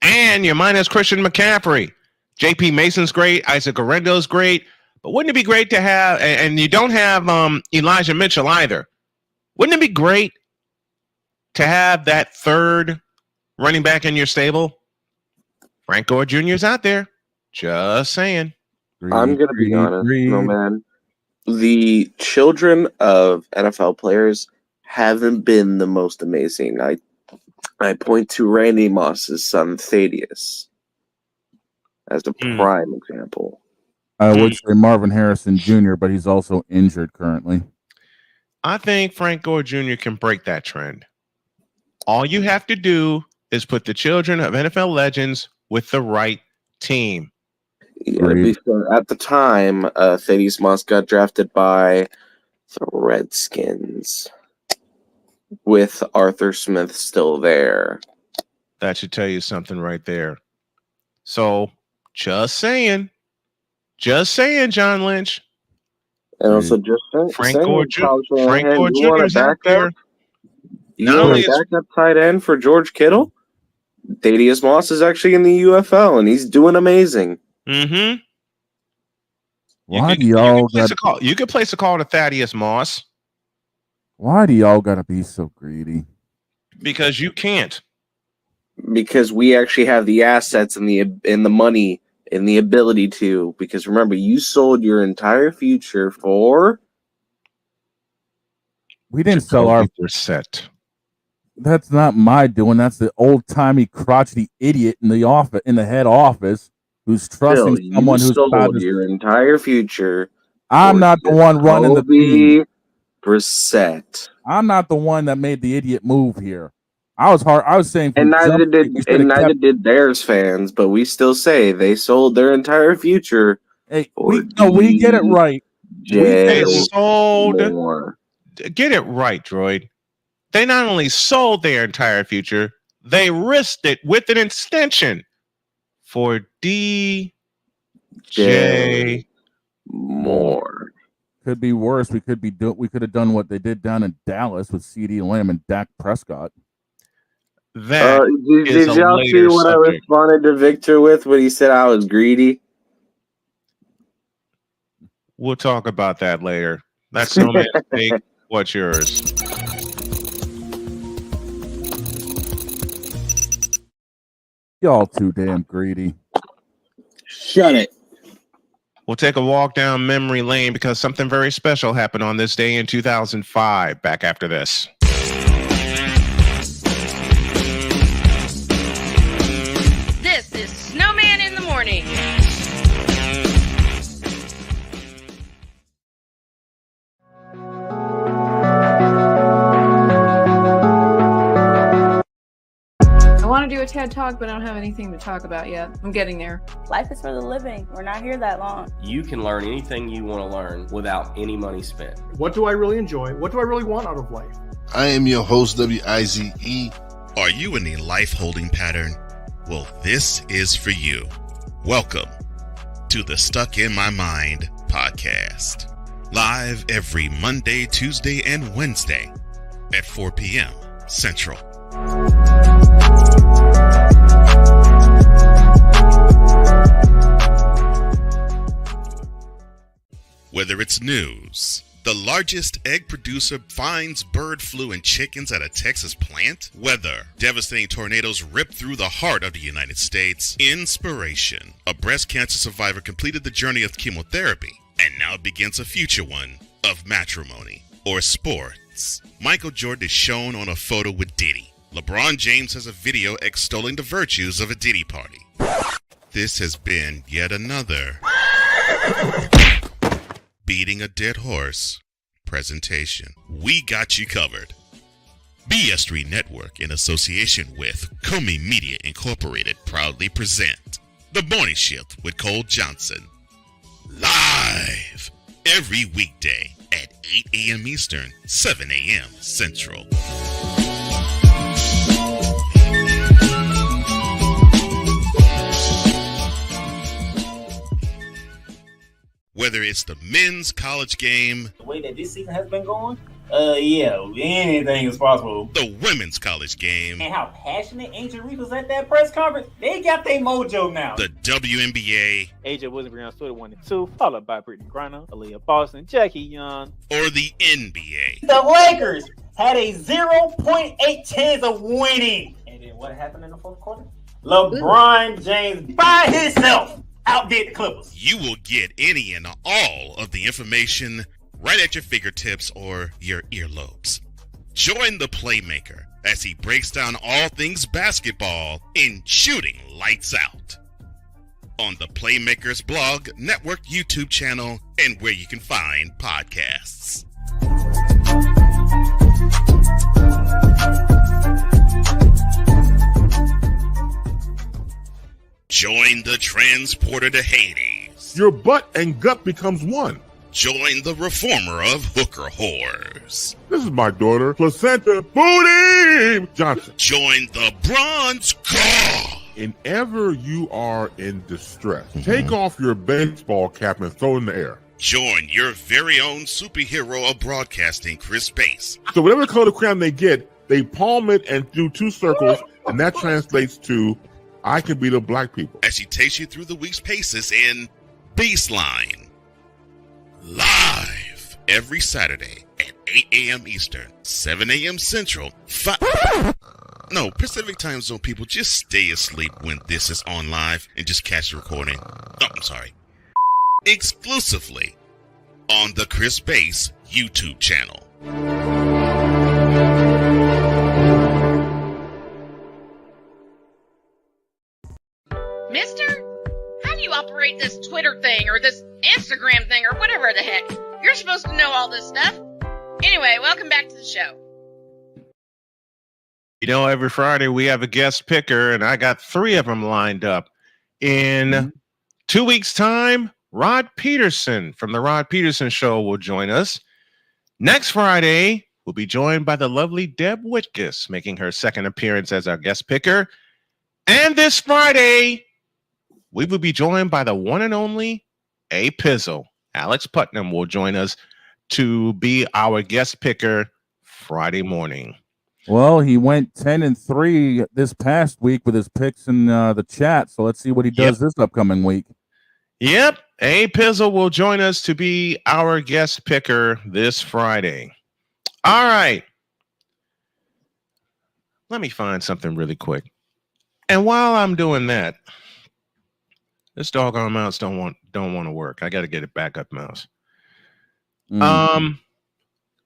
And you're minus Christian McCaffrey. JP Mason's great. Isaac Orendo's great. But wouldn't it be great to have, and you don't have Elijah Mitchell either. Wouldn't it be great to have that third running back in your stable? Frank Gore Jr. is out there. Just saying. I'm going to be honest, no man. The children of NFL players haven't been the most amazing. I point to Randy Moss's son Thaddeus as a prime example. I would say Marvin Harrison Jr., but he's also injured currently. I think Frank Gore Jr. can break that trend. All you have to do is put the children of NFL legends with the right team. Yeah, at the time, Thaddeus Moss got drafted by the Redskins with Arthur Smith still there. That should tell you something right there. So, just saying, John Lynch. And also just saying, Frank Gore Jr. is out there. You want a backup tight end for George Kittle? Thaddeus Moss is actually in the UFL, and he's doing amazing. Mm-hmm. Why do y'all you could place a call to Thaddeus Moss. Why do y'all gotta be so greedy? Because you can't. Because we actually have the assets and the money and the ability to. Because remember, you sold your entire future for. We didn't sell our set. That's not my doing. That's the old timey crotchety idiot in the head office who's trusting someone who's sold your entire future. I'm not the one running the team. Brissett. I'm not the one that made the idiot move here. I was saying, and neither did Bears fans, but we still say they sold their entire future. Hey, we get it right. They Jay sold. Moore. Get it right, Droid. They not only sold their entire future, they risked it with an extension for DJ Moore. Could be worse. We could have done what they did down in Dallas with CD Lamb and Dak Prescott. That Did y'all see what I responded to Victor with when he said I was greedy? We'll talk about that later. That's no man's take. What's yours? Y'all too damn greedy. Shut it. We'll take a walk down memory lane because something very special happened on this day in 2005. Back after this. This is Snowman in the Morning. I want to do a TED Talk, but I don't have anything to talk about yet. I'm getting there. Life is for the living. We're not here that long. You can learn anything you want to learn without any money spent. What do I really enjoy? What do I really want out of life? I am your host, WIZE. Are you in a life holding pattern? Well, this is for you. Welcome to the Stuck in My Mind podcast. Live every Monday, Tuesday, and Wednesday at 4 p.m. Central. Whether it's news, the largest egg producer finds bird flu in chickens at a Texas plant, weather, devastating tornadoes rip through the heart of the United States, inspiration, a breast cancer survivor completed the journey of chemotherapy, and now begins a future one of matrimony or sports. Michael Jordan is shown on a photo with Diddy. LeBron James has a video extolling the virtues of a Diddy party. This has been yet another beating a dead horse presentation. We got you covered. BS3 Network, in association with Comey Media Incorporated, proudly present The Morning Shift with Cole Johnson. Live every weekday at 8 a.m. Eastern, 7 a.m. Central. Whether it's the men's college game, The way that this season has been going, yeah, anything is possible. the women's college game, And how passionate Angel Reese was at that press conference, they got their mojo now. the WNBA, AJ Wilson on Twitter 1 and 2, followed by Brittany Griner, Aaliyah Boston, Jackie Young, or the NBA. The Lakers had a 0.8 chance of winning. And then what happened in the fourth quarter? LeBron James by himself outdid the Clippers. You will get any and all of the information right at your fingertips or your earlobes. Join the Playmaker as he breaks down all things basketball in Shooting Lights Out on the Playmakers blog, network, YouTube channel, and where you can find podcasts. Join the transporter to Hades. Your butt and gut becomes one. Join the reformer of hooker whores. This is my daughter, Placenta Booty Johnson. Join the Bronze God. Whenever you are in distress, take off your baseball cap and throw it in the air. Join your very own superhero of broadcasting, Chris Bass. So whatever color crayon they get, they palm it and do two circles, and that translates to I can beat up black people. As she takes you through the week's paces in Baseline. Live every Saturday at 8 a.m. Eastern, 7 a.m. Central, Pacific Time Zone people, just stay asleep when this is on live and just catch the recording. Oh, I'm sorry. Exclusively on the Chris Bass YouTube channel. Mister, how do you operate this Twitter thing or this Instagram thing or whatever the heck? You're supposed to know all this stuff. Anyway, welcome back to the show. You know, every Friday we have a guest picker, and I got 3 of them lined up. In 2 weeks' time, Rod Peterson from the Rod Peterson Show will join us. Next Friday, we'll be joined by the lovely Deb Whitkus, making her second appearance as our guest picker. And this Friday, we will be joined by the one and only A Pizzle. Alex Putnam will join us to be our guest picker Friday morning. Well, he went 10-3 this past week with his picks in the chat, so let's see what he does this upcoming week. Yep, A Pizzle will join us to be our guest picker this Friday. All right. Let me find something really quick. And while I'm doing that, this doggone mouse don't want to work. I got to get it back up, mouse.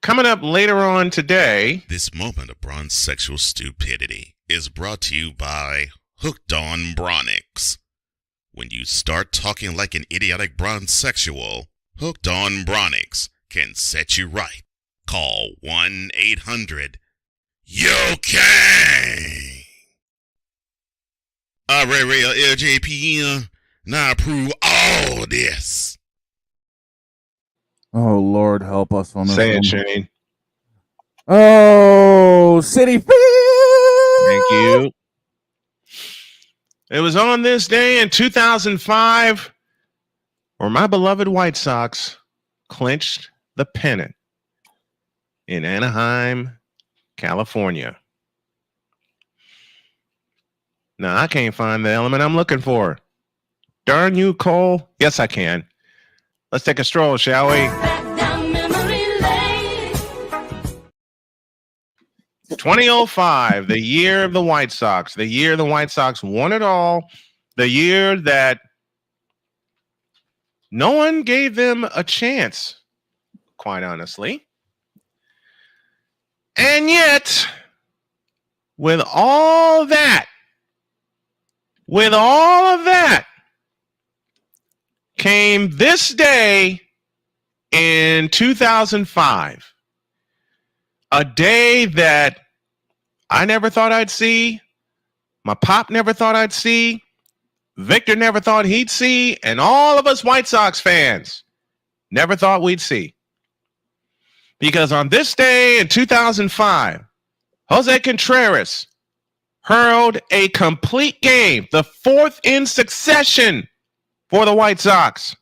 Coming up later on today. This moment of Bronsexual stupidity is brought to you by Hooked on Bronix. When you start talking like an idiotic Bronsexual, Hooked on Bronix can set you right. Call 1-800-YOKAY. LJPN, now approve all this. Oh, Lord, help us on this Say it, one. Shane. Oh, City Field! Thank you. It was on this day in 2005 where my beloved White Sox clinched the pennant in Anaheim, California. Now, I can't find the element I'm looking for. Darn you, Cole. Yes, I can. Let's take a stroll, shall we? 2005, the year of the White Sox, the year the White Sox won it all, the year that no one gave them a chance, quite honestly. And yet, with all of that, came this day in 2005. A day that I never thought I'd see, my pop never thought I'd see, Victor never thought he'd see, and all of us White Sox fans never thought we'd see. Because on this day in 2005, Jose Contreras hurled a complete game, the fourth in succession for the White Sox.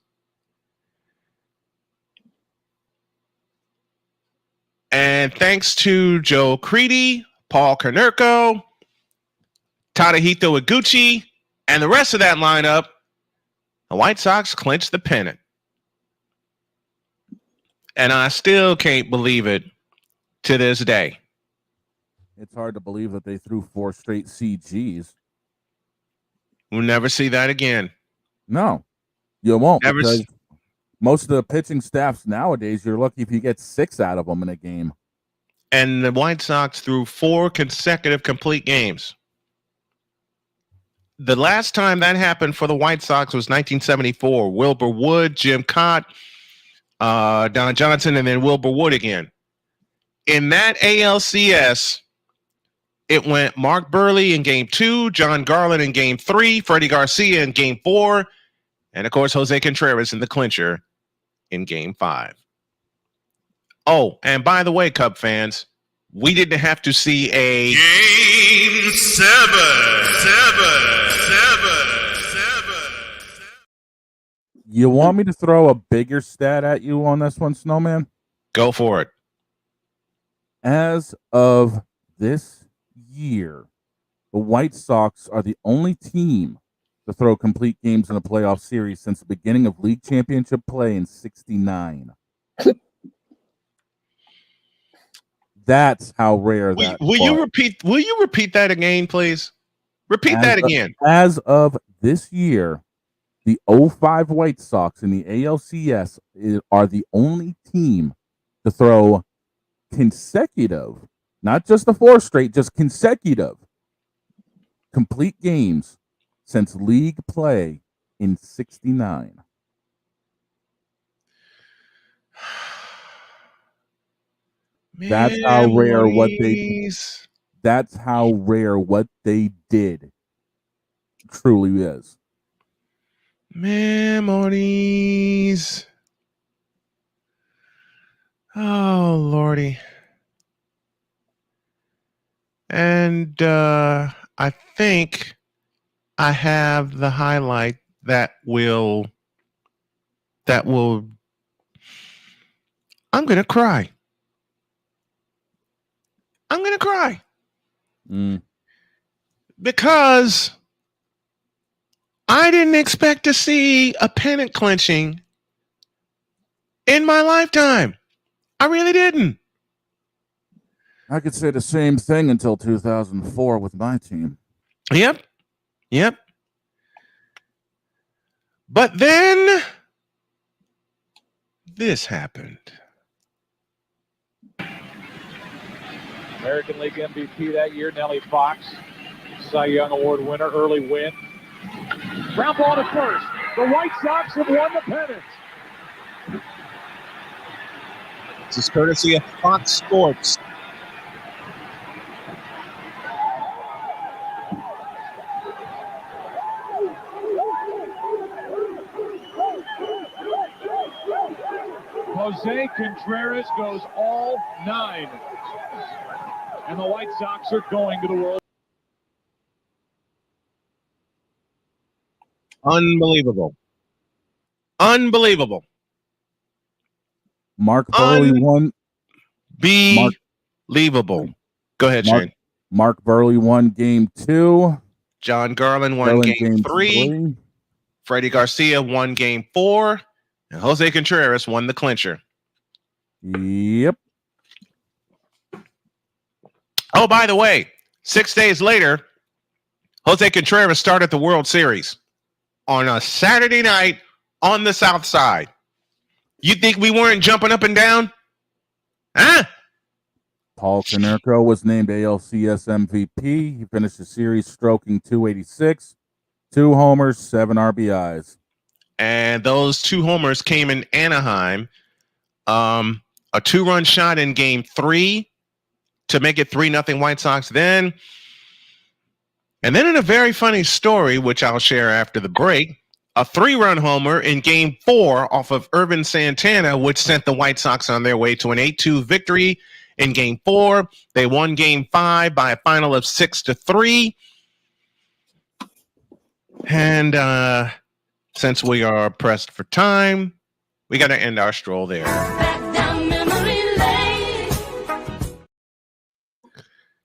And thanks to Joe Crede, Paul Konerko, Tadahito Iguchi, and the rest of that lineup, the White Sox clinched the pennant. And I still can't believe it to this day. It's hard to believe that they threw 4 straight CGs. We'll never see that again. No, you won't. Never because most of the pitching staffs nowadays, you're lucky if you get 6 out of them in a game. And the White Sox threw 4 consecutive complete games. The last time that happened for the White Sox was 1974. Wilbur Wood, Jim Cott, Don Johnson, and then Wilbur Wood again. In that ALCS, it went Mark Burley in Game 2, John Garland in Game 3, Freddie Garcia in Game 4, and, of course, Jose Contreras in the clincher in Game 5. Oh, and by the way, Cub fans, we didn't have to see a Game 7. You want me to throw a bigger stat at you on this one, Snowman? Go for it. As of this year, the White Sox are the only team to throw complete games in a playoff series since the beginning of league championship play in '69. That's how rare that Will you repeat that again, please? Repeat that again. As of this year, the 05 White Sox in the ALCS are the only team to throw consecutive, not just the 4 straight, just consecutive complete games since league play in '69. That's how rare what they. That's how rare what they did truly is. Memories. Oh, Lordy. And I think I have the highlight that will I'm going to cry. I'm going to cry. Because I didn't expect to see a pennant clinching in my lifetime. I really didn't. I could say the same thing until 2004 with my team. Yep. But then this happened. American League MVP that year, Nellie Fox. Cy Young Award winner, early win. Ground ball to first. The White Sox have won the pennant. This is courtesy of Fox Sports. Jose Contreras goes all 9. And the White Sox are going to the World. Unbelievable. Mark Burley won. Believable. Go ahead, Shane. Mark Burley won game 2. John Garland won game 3. Freddie Garcia won game 4. And Jose Contreras won the clincher. Yep. Oh, by the way, 6 days later, Jose Contreras started the World Series on a Saturday night on the South Side. You think we weren't jumping up and down? Huh? Paul Konerko was named ALCS MVP. He finished the series stroking .286, 2 homers, 7 RBIs. And those 2 homers came in Anaheim. A 2-run shot in game 3 to make it 3-0 White Sox then. And then in a very funny story, which I'll share after the break, a 3-run homer in game 4 off of Irvin Santana, which sent the White Sox on their way to an 8-2 victory in game 4. They won game 5 by a final of 6-3. And since we are pressed for time, we got to end our stroll there.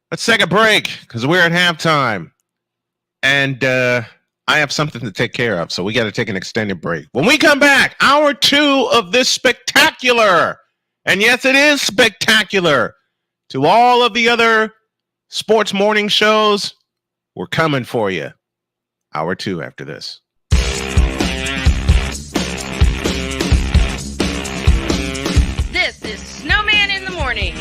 Let's take a break because we're at halftime. And I have something to take care of, so we got to take an extended break. When we come back, hour 2 of this spectacular, and yes, it is spectacular, to all of the other sports morning shows, we're coming for you. Hour 2 after this. This is Snowman in the Morning.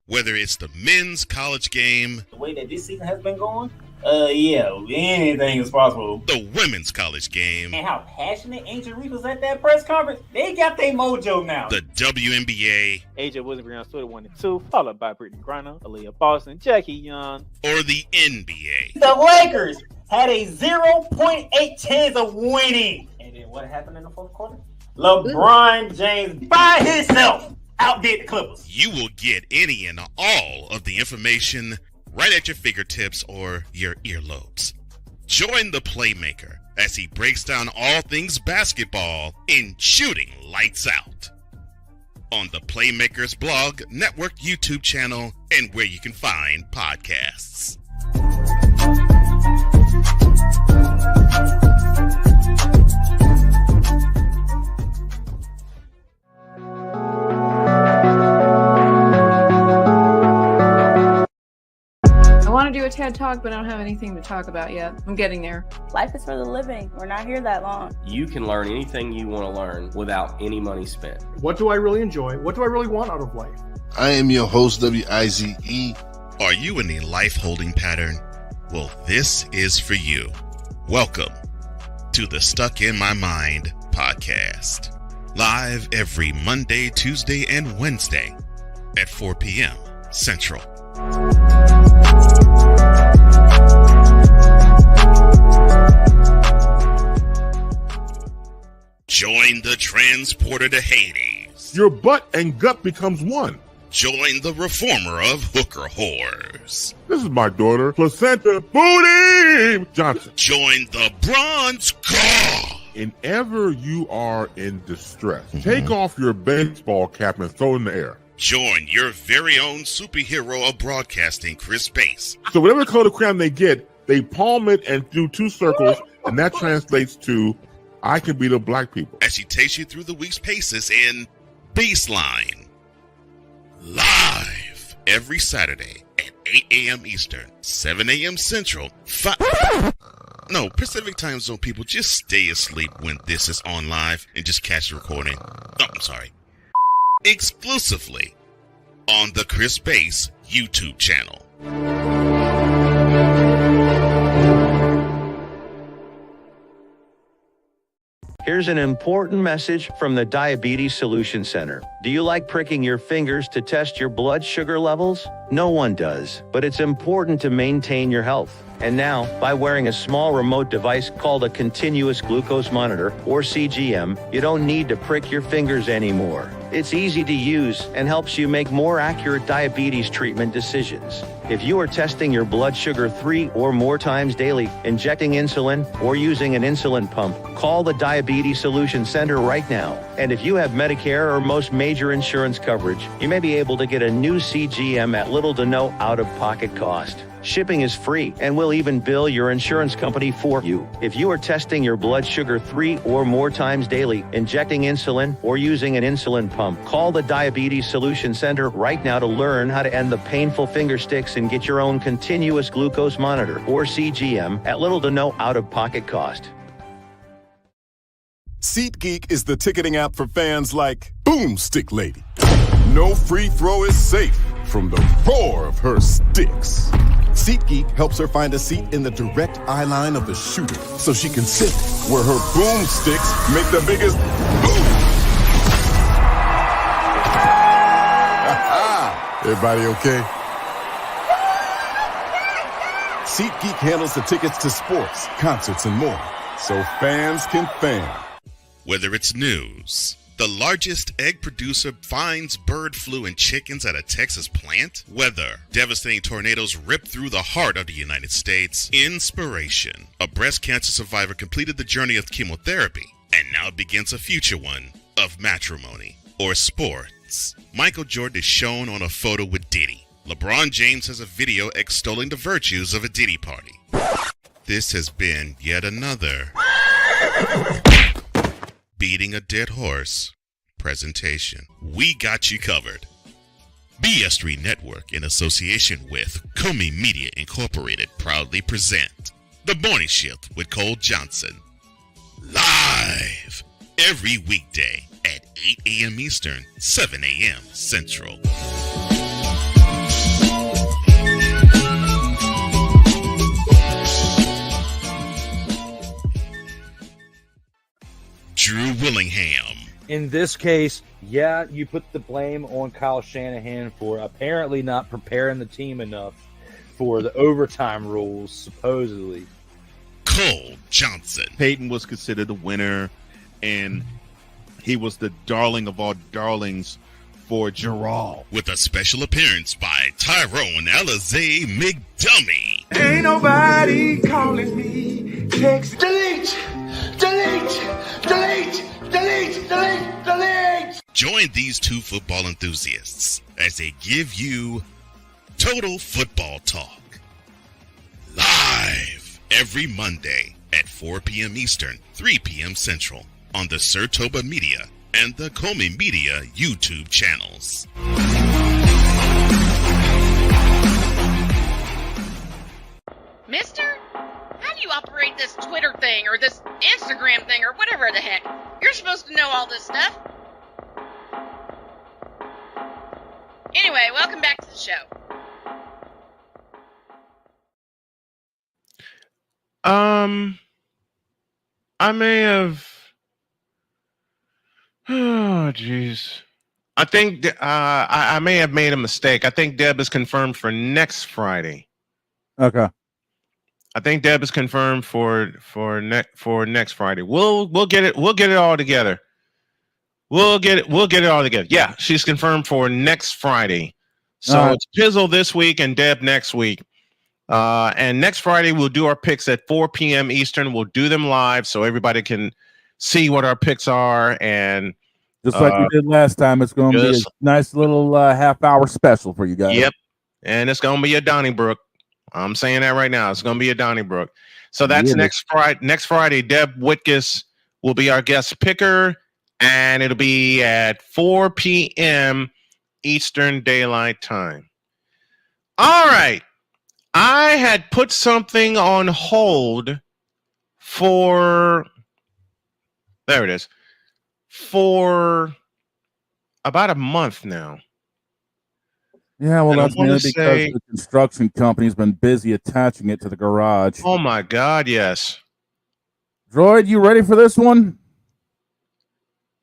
Whether it's the men's college game, The way that this season has been going, anything is possible. the women's college game, And how passionate Angel Reese was at that press conference, they got their mojo now. the WNBA, AJ Wilson on Twitter 1 and 2, followed by Brittany Griner, Aaliyah Boston, Jackie Young. or the NBA. The Lakers had a 0.8 chance of winning. And then what happened in the fourth quarter? LeBron James by himself outdid the Clippers. You will get any and all of the information right at your fingertips or your earlobes. Join the Playmaker as he breaks down all things basketball in Shooting Lights Out on the Playmakers blog, network, YouTube channel, and where you can find podcasts. I want to do a TED Talk, but I don't have anything to talk about yet. I'm getting there. Life is for the living. We're not here that long. You can learn anything you want to learn without any money spent. What do I really enjoy? What do I really want out of life? I am your host, WIZE. Are you in a life holding pattern? Well, this is for you. Welcome to the Stuck in My Mind podcast. Live every Monday, Tuesday, and Wednesday at 4 p.m. Central. Join the transporter to Hades. Your butt and gut becomes one. Join the reformer of hooker whores. This is my daughter, Placenta Booty Johnson. Join the Bronze God. Whenever you are in distress, take off your baseball cap and throw it in the air. Join your very own superhero of broadcasting, Chris Bass. So whatever color crayon they get, they palm it and do 2 circles, and that translates to, I can beat up black people. As she takes you through the week's paces in Baseline. Live every Saturday at 8 a.m. Eastern, 7 a.m. Central, No, Pacific Time Zone people, just stay asleep when this is on live and just catch the recording. Oh, I'm sorry. Exclusively on the Chris Bass YouTube channel. Here's an important message from the Diabetes Solution Center. Do you like pricking your fingers to test your blood sugar levels? No one does, but it's important to maintain your health. And now, by wearing a small remote device called a continuous glucose monitor, or CGM, you don't need to prick your fingers anymore. It's easy to use and helps you make more accurate diabetes treatment decisions. If you are testing your blood sugar 3 or more times daily, injecting insulin, or using an insulin pump, call the Diabetes Solution Center right now. And if you have Medicare or most major insurance coverage, you may be able to get a new CGM at little to no out-of-pocket cost. Shipping is free, and we'll even bill your insurance company for you. If you are testing your blood sugar 3 or more times daily, injecting insulin, or using an insulin pump, call the Diabetes Solution Center right now to learn how to end the painful finger sticks and get your own continuous glucose monitor, or CGM, at little to no out-of-pocket cost. SeatGeek is the ticketing app for fans like Boomstick Lady. No free throw is safe from the roar of her sticks. SeatGeek helps her find a seat in the direct eye line of the shooter so she can sit where her boomsticks make the biggest boom. Everybody okay? SeatGeek handles the tickets to sports, concerts, and more, so fans can fan. Whether it's news, the largest egg producer finds bird flu in chickens at a Texas plant, weather, devastating tornadoes rip through the heart of the United States, inspiration, a breast cancer survivor completed the journey of chemotherapy, and now begins a future one of matrimony or sports. Michael Jordan is shown on a photo with Diddy. LeBron James has a video extolling the virtues of a Diddy party. This has been yet another beating a dead horse presentation. We got you covered. BS3 Network, in association with Comey Media Incorporated, proudly present The Morning Shift with Cole Johnson. Live every weekday at 8 a.m. Eastern, 7 a.m. Central. Drew Willingham. In this case, yeah, you put the blame on Kyle Shanahan for apparently not preparing the team enough for the overtime rules, supposedly. Cole Johnson. Peyton was considered the winner, and he was the darling of all darlings for Gerald. With a special appearance by Tyrone Alizé McDummy. Ain't nobody calling me. Text. Delete! Delete! Delete! Delete! Delete! Delete! Join these two football enthusiasts as they give you total football talk. Live every Monday at 4 p.m. Eastern, 3 p.m. Central on the Sertoba Media and the Comey Media YouTube channels. Mister, how do you operate this Twitter thing or this Instagram thing or whatever the heck? You're supposed to know all this stuff. Anyway, welcome back to the show. I may have. Oh, jeez. I think I may have made a mistake. I think Deb is confirmed for next Friday. Okay. I think Deb is confirmed for next Friday. We'll get it all together. We'll get it all together. Yeah, she's confirmed for next Friday. So it's Pizzle this week and Deb next week. And next Friday we'll do our picks at 4 p.m. Eastern. We'll do them live so everybody can see what our picks are. And just like we did last time, it's going to be a nice little half-hour special for you guys. Yep, and it's going to be a Donnybrook. I'm saying that right now. It's going to be a Donnybrook. So that's next Friday. Next Friday, Deb Whitkus will be our guest picker, and it'll be at 4 p.m. Eastern Daylight Time. All right. I had put something on hold for about a month now. Yeah, well, that's mainly because the construction company's been busy attaching it to the garage. Oh my God, yes. Droid, you ready for this one?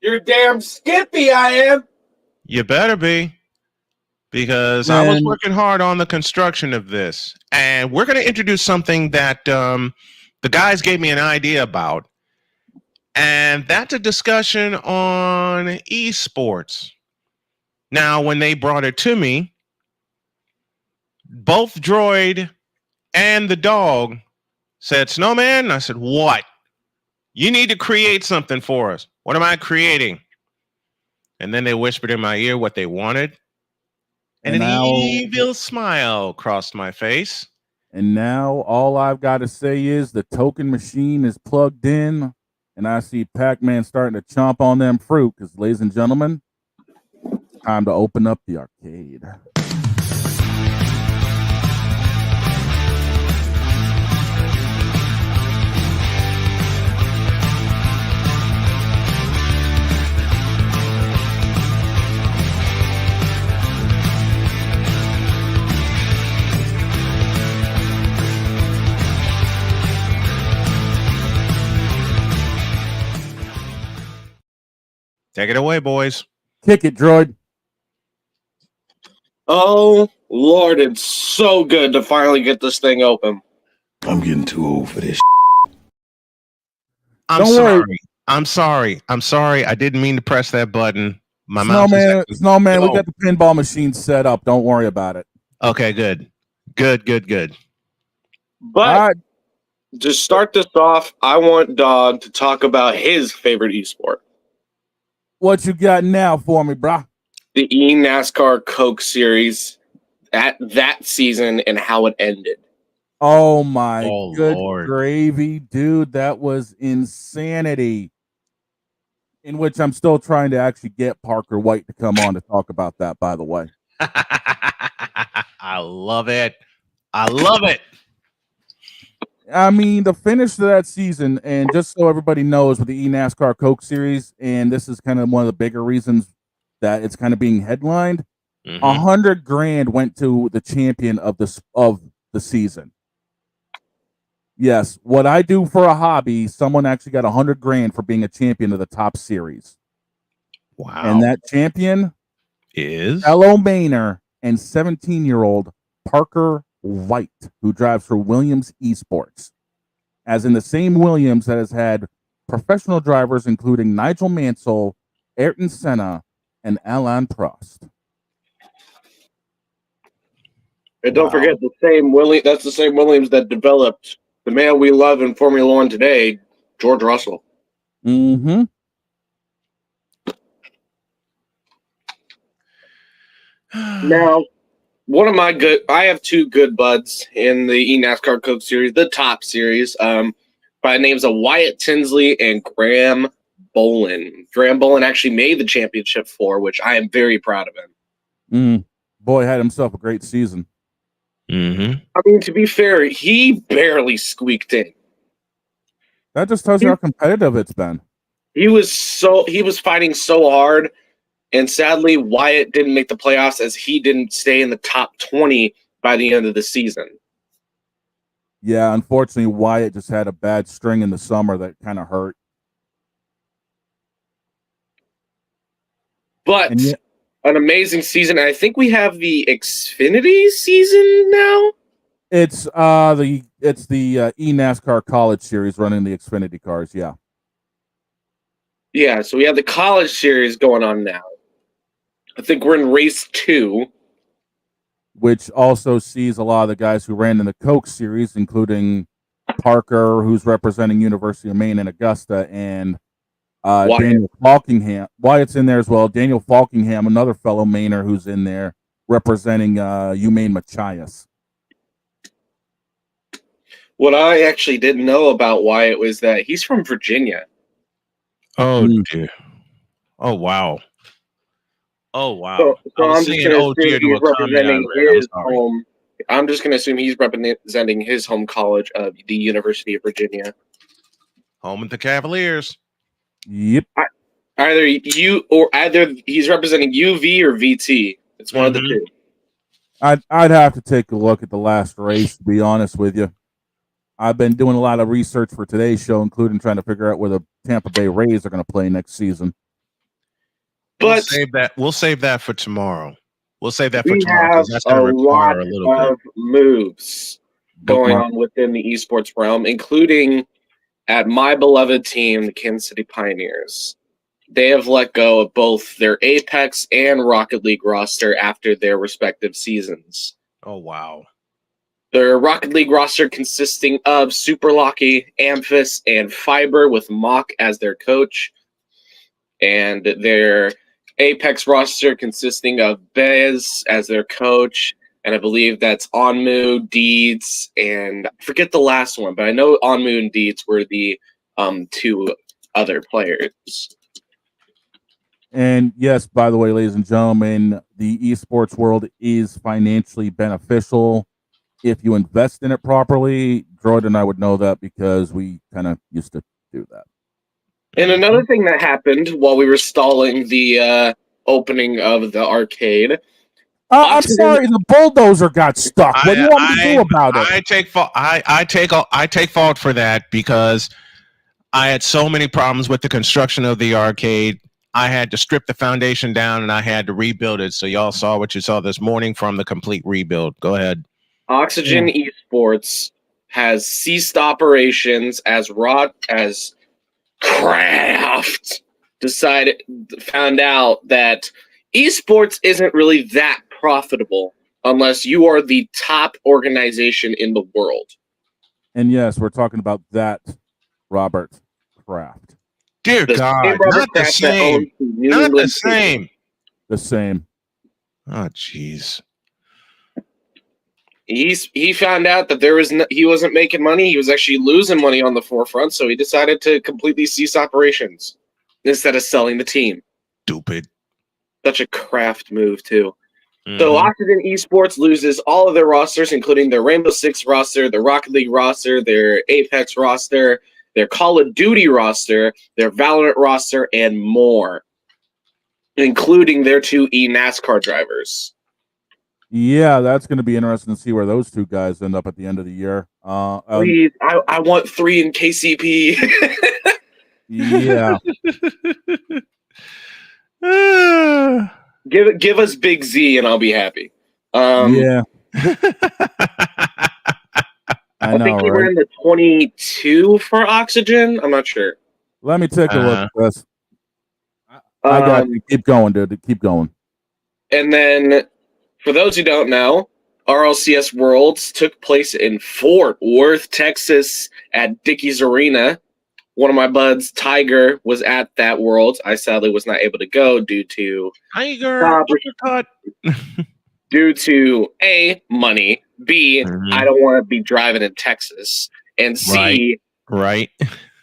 You're damn skippy, I am. You better be. Because I was working hard on the construction of this. And we're going to introduce something that the guys gave me an idea about. And that's a discussion on esports. Now, when they brought it to me, both Droid and the dog said, Snowman, I said, what? You need to create something for us. What am I creating? And then they whispered in my ear what they wanted. And an evil smile crossed my face. And now all I've got to say is the token machine is plugged in, and I see Pac-Man starting to chomp on them fruit. Because, ladies and gentlemen, time to open up the arcade. Take it away, boys. Kick it, Droid. Oh, Lord, it's so good to finally get this thing open. I'm getting too old for this. I'm sorry. I didn't mean to press that button. My mouth is Snowman, we got the pinball machine set up. Don't worry about it. Okay, good. But to start this off, I want Dog to talk about his favorite esport. What you got now for me, brah? The eNASCAR Coke Series at that season and how it ended. Oh my good Lord. Gravy, dude, that was insanity. In which I'm still trying to actually get Parker White to come on to talk about that, by the way. I love it. I mean, the finish to that season, and just so everybody knows, with the eNASCAR Coke Series, and this is kind of one of the bigger reasons that it's kind of being headlined. $100,000 went to the champion of the season. Yes, what I do for a hobby, someone actually got $100,000 for being a champion of the top series. Wow! And that champion is fellow Mainer and 17-year-old Parker White, who drives for Williams Esports, as in the same Williams that has had professional drivers including Nigel Mansell, Ayrton Senna, and Alain Prost. And don't forget the same Williams. That's the same Williams that developed the man we love in Formula One today, George Russell. Mm-hmm. Now, I have two good buds in the eNASCAR Coke Series, the top series, by the names of Wyatt Tinsley and Graham Bolin. Graham Bolin actually made the championship which I am very proud of him. Boy, had himself a great season. Mm-hmm. I mean, to be fair, he barely squeaked in. That just tells you how competitive it's been. He was fighting so hard. And sadly, Wyatt didn't make the playoffs as he didn't stay in the top 20 by the end of the season. Yeah, unfortunately, Wyatt just had a bad string in the summer that kind of hurt. But an amazing season. I think we have the Xfinity season now. It's the eNASCAR College Series running the Xfinity cars. Yeah. Yeah, so we have the college series going on now. I think we're in race 2. Which also sees a lot of the guys who ran in the Coke series, including Parker, who's representing University of Maine and Augusta, and Daniel Falkingham. Wyatt's in there as well. Daniel Falkingham, another fellow Mainer who's in there representing UMaine Machias. What I actually didn't know about Wyatt was that he's from Virginia. Oh dear. Oh wow. Oh wow. So I was I'm just saying going to oh assume dear to he's a comment I representing read. I'm his sorry. home. I'm just going to assume he's representing his home college of the University of Virginia. Home with the Cavaliers. Yep. Either he's representing UV or VT. It's one of the two. I'd have to take a look at the last race, to be honest with you. I've been doing a lot of research for today's show, including trying to figure out where the Tampa Bay Rays are going to play next season. But we'll save that for tomorrow. We'll save that for we tomorrow have because that's going to require a little bit. of moves going Bookmark. on within the esports realm, including at my beloved team, the Kansas City Pioneers. They have let go of both their Apex and Rocket League roster after their respective seasons. Oh wow. Their Rocket League roster consisting of Super Locky, Amphis, and Fiber with Mock as their coach. And their Apex roster consisting of Bez as their coach. And I believe that's Onmu, Deeds, and I forget the last one, but I know Onmu and Deeds were the two other players. And yes, by the way, ladies and gentlemen, the esports world is financially beneficial if you invest in it properly. Droid and I would know that because we kind of used to do that. And another thing that happened while we were stalling the opening of the arcade. I'm sorry, the bulldozer got stuck. What do you want me to do about it? I take fault. I take fault for that because I had so many problems with the construction of the arcade. I had to strip the foundation down and I had to rebuild it. So y'all saw what you saw this morning from the complete rebuild. Go ahead. Oxygen Esports has ceased operations as Kraft found out that esports isn't really that profitable unless you are the top organization in the world. And yes, we're talking about that Robert Kraft. Dear God, not the same. Not the same. The same. Oh, jeez. He found out that he wasn't making money. He was actually losing money on the forefront, so he decided to completely cease operations instead of selling the team. Stupid. Such a Kraft move, too. So Oxygen Esports loses all of their rosters, including their Rainbow Six roster, their Rocket League roster, their Apex roster, their Call of Duty roster, their Valorant roster, and more, including their 2 eNASCAR drivers. Yeah, that's going to be interesting to see where those two guys end up at the end of the year. Please, I want 3 in KCP. Yeah. Give us Big Z and I'll be happy. Yeah. I think he ran the 22 for Oxygen. I'm not sure. Let me take a look at this. I got you. Keep going, dude. Keep going. And then, for those who don't know, RLCS Worlds took place in Fort Worth, Texas at Dickies Arena. One of my buds, Tiger, was at that Worlds. I sadly was not able to go due to due to A, money, B, I don't want to be driving in Texas, and C, right.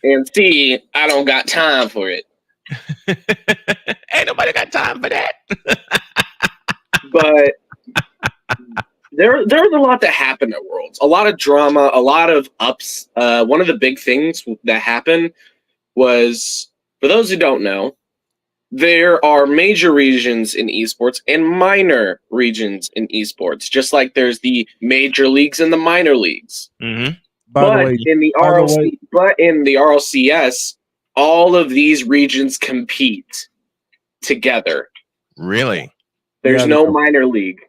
And C, I don't got time for it. Ain't nobody got time for that. But there's a lot that happened at Worlds. A lot of drama, a lot of ups. One of the big things that happened was, for those who don't know, there are major regions in esports and minor regions in esports, just like there's the major leagues and the minor leagues. But in the RLCS, all of these regions compete together. Really? There's no minor league.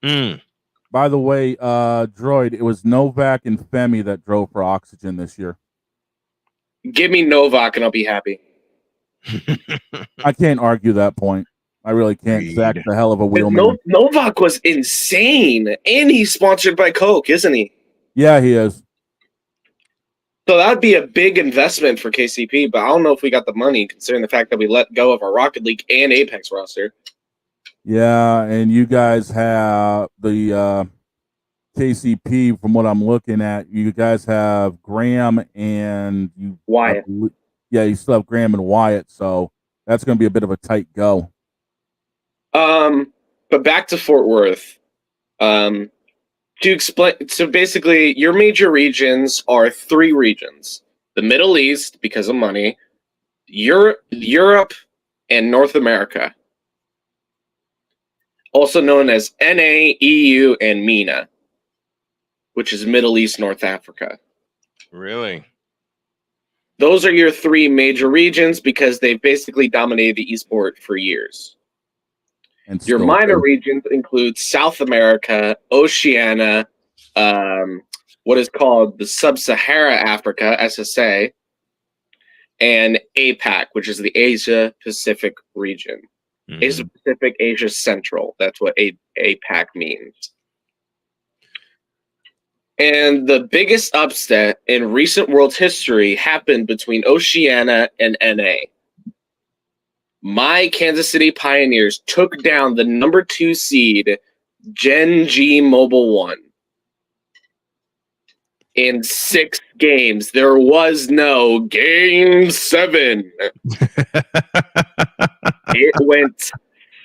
By By the way, Droid, it was Novak and Femi that drove for Oxygen this year. Give me Novak and I'll be happy. I can't argue that point. I really can't. Zach's a hell of a wheelman. Novak was insane, and he's sponsored by Coke, isn't he? Yeah, he is. So that would be a big investment for KCP, but I don't know if we got the money, considering the fact that we let go of our Rocket League and Apex roster. Yeah, and you guys have the KCP. From what I'm looking at, you guys have Graham and Wyatt. You still have Graham and Wyatt, so that's going to be a bit of a tight go. But back to Fort Worth. To explain, so basically, your major regions are 3 regions: the Middle East, because of money, Europe, and North America. Also known as NA, EU, and MENA, which is Middle East, North Africa. Really? Those are your 3 major regions because they've basically dominated the esport for years. And your minor regions include South America, Oceania, what is called the Sub-Sahara Africa, SSA, and APAC, which is the Asia Pacific region. Asia Pacific, Asia Central. That's what APAC means. And the biggest upset in recent world history happened between Oceania and NA. My Kansas City Pioneers took down the number 2 seed, Gen G Mobile 1. In 6 games. There was no Game 7. It went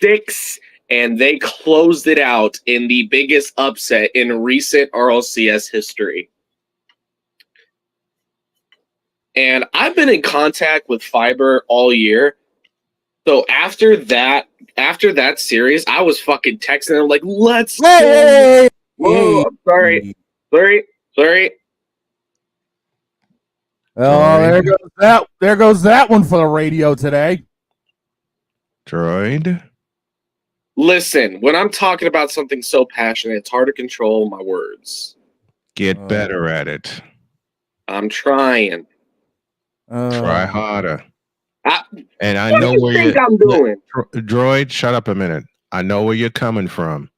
6, and they closed it out in the biggest upset in recent RLCS history. And I've been in contact with Fiber all year. So after that series, I was fucking texting them like, let's go. Whoa, I'm sorry. Sorry. Oh, there goes that one for the radio today. Droid. Listen, when I'm talking about something so passionate, it's hard to control my words. Get better at it. I'm trying. Try harder. And I what know do you where think I'm doing? Droid, shut up a minute. I know where you're coming from.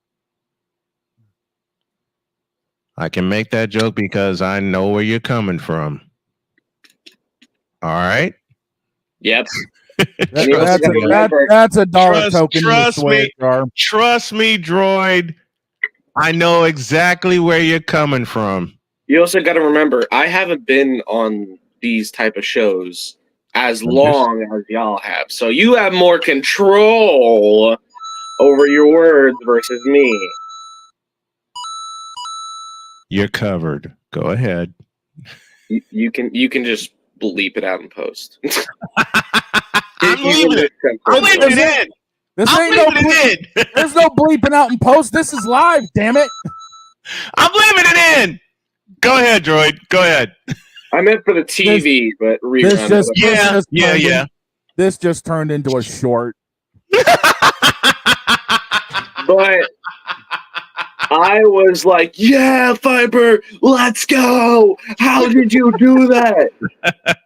I can make that joke because I know where you're coming from. All right? Yep. That's a dollar token. Trust me, Droid. I know exactly where you're coming from. You also got to remember, I haven't been on these type of shows as long as y'all have. So you have more control over your words versus me. You're covered. Go ahead. You can just bleep it out in post. I'm leaving it in. There's no bleeping out in post. This is live, damn it. I'm leaving it in. Go ahead, Droid. Go ahead. I meant for the TV, but rerun. This just turned into a short. But I was like, yeah, Fiber, let's go. How did you do that?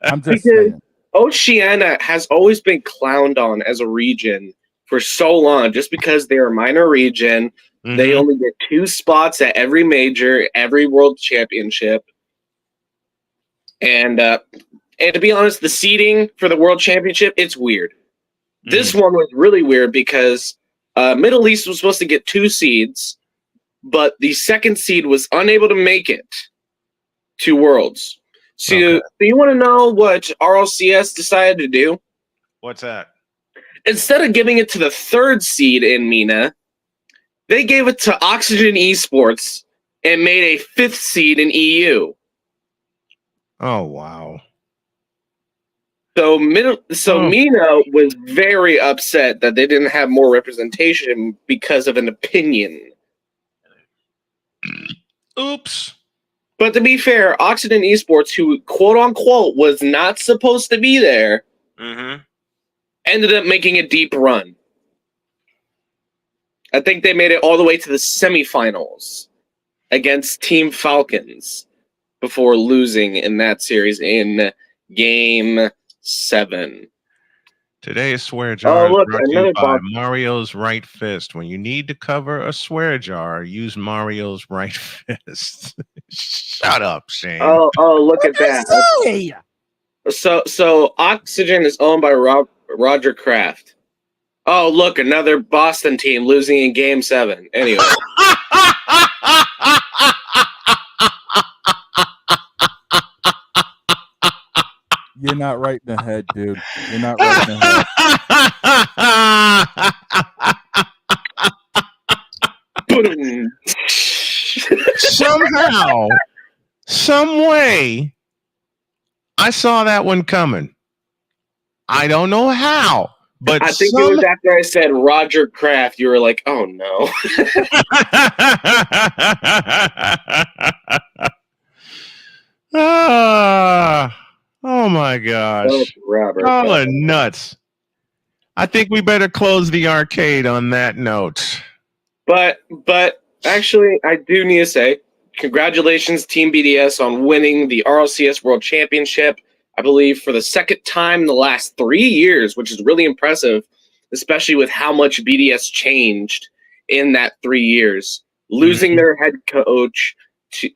I'm just saying. Oceania has always been clowned on as a region for so long, just because they're a minor region. Mm-hmm. They only get 2 spots at every major, every world championship. And to be honest, the seeding for the world championship, it's weird. Mm-hmm. This one was really weird because Middle East was supposed to get 2 seeds, but the second seed was unable to make it to Worlds. So you want to know what RLCS decided to do? What's that? Instead of giving it to the 3rd seed in MENA, they gave it to Oxygen Esports and made a 5th seed in EU. Oh, wow. So MENA was very upset that they didn't have more representation because of an opinion. Oops. But to be fair, Oxygen Esports, who quote-unquote was not supposed to be there, ended up making a deep run. I think they made it all the way to the semifinals. against Team Falcons before losing in that series in Game 7. Today's swear jar is look, brought to you another by box. Mario's right fist. When you need to cover a swear jar, use Mario's right fist. Shut up, Shane. Oh, look at that. So Oxygen is owned by Roger Kraft. Oh, look, another Boston team losing in Game 7. Anyway. You're not right in the head, dude. You're not right in the head. Somehow, some way, I saw that one coming. I don't know how, but I think it was after I said Roger Kraft. You were like, "Oh no." Oh my gosh. Robert. Y'all are nuts. I think we better close the arcade on that note. But actually, I do need to say, congratulations, Team BDS, on winning the RLCS World Championship, I believe, for the second time in the last 3 years, which is really impressive, especially with how much BDS changed in that 3 years. Losing their head coach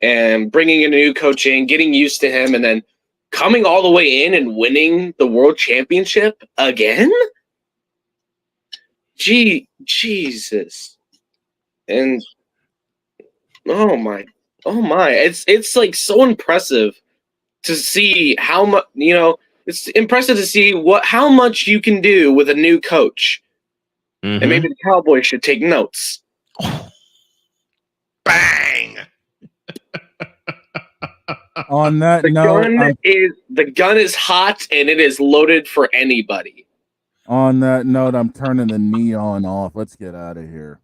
and bringing in a new coach in, getting used to him, and then coming all the way in and winning the World Championship again? Jesus. And oh my, it's like so impressive to see how much, it's impressive to see how much you can do with a new coach. And maybe the Cowboys should take notes. Bang. On that note, the gun is hot and it is loaded for anybody. On that note, I'm turning the neon off. Let's get out of here.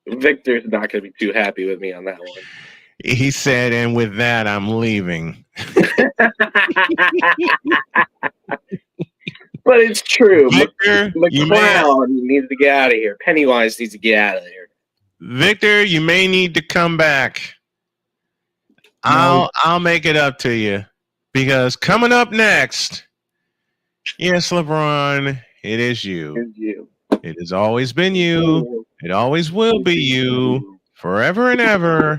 Victor's not going to be too happy with me on that one. He said, and with that, I'm leaving. But it's true. Victor, McClown needs to get out of here. Pennywise needs to get out of here. Victor, you may need to come back. I'll make it up to you. Because coming up next, yes, LeBron, it is you. It's you. It has always been you. It always will be you. Forever and ever.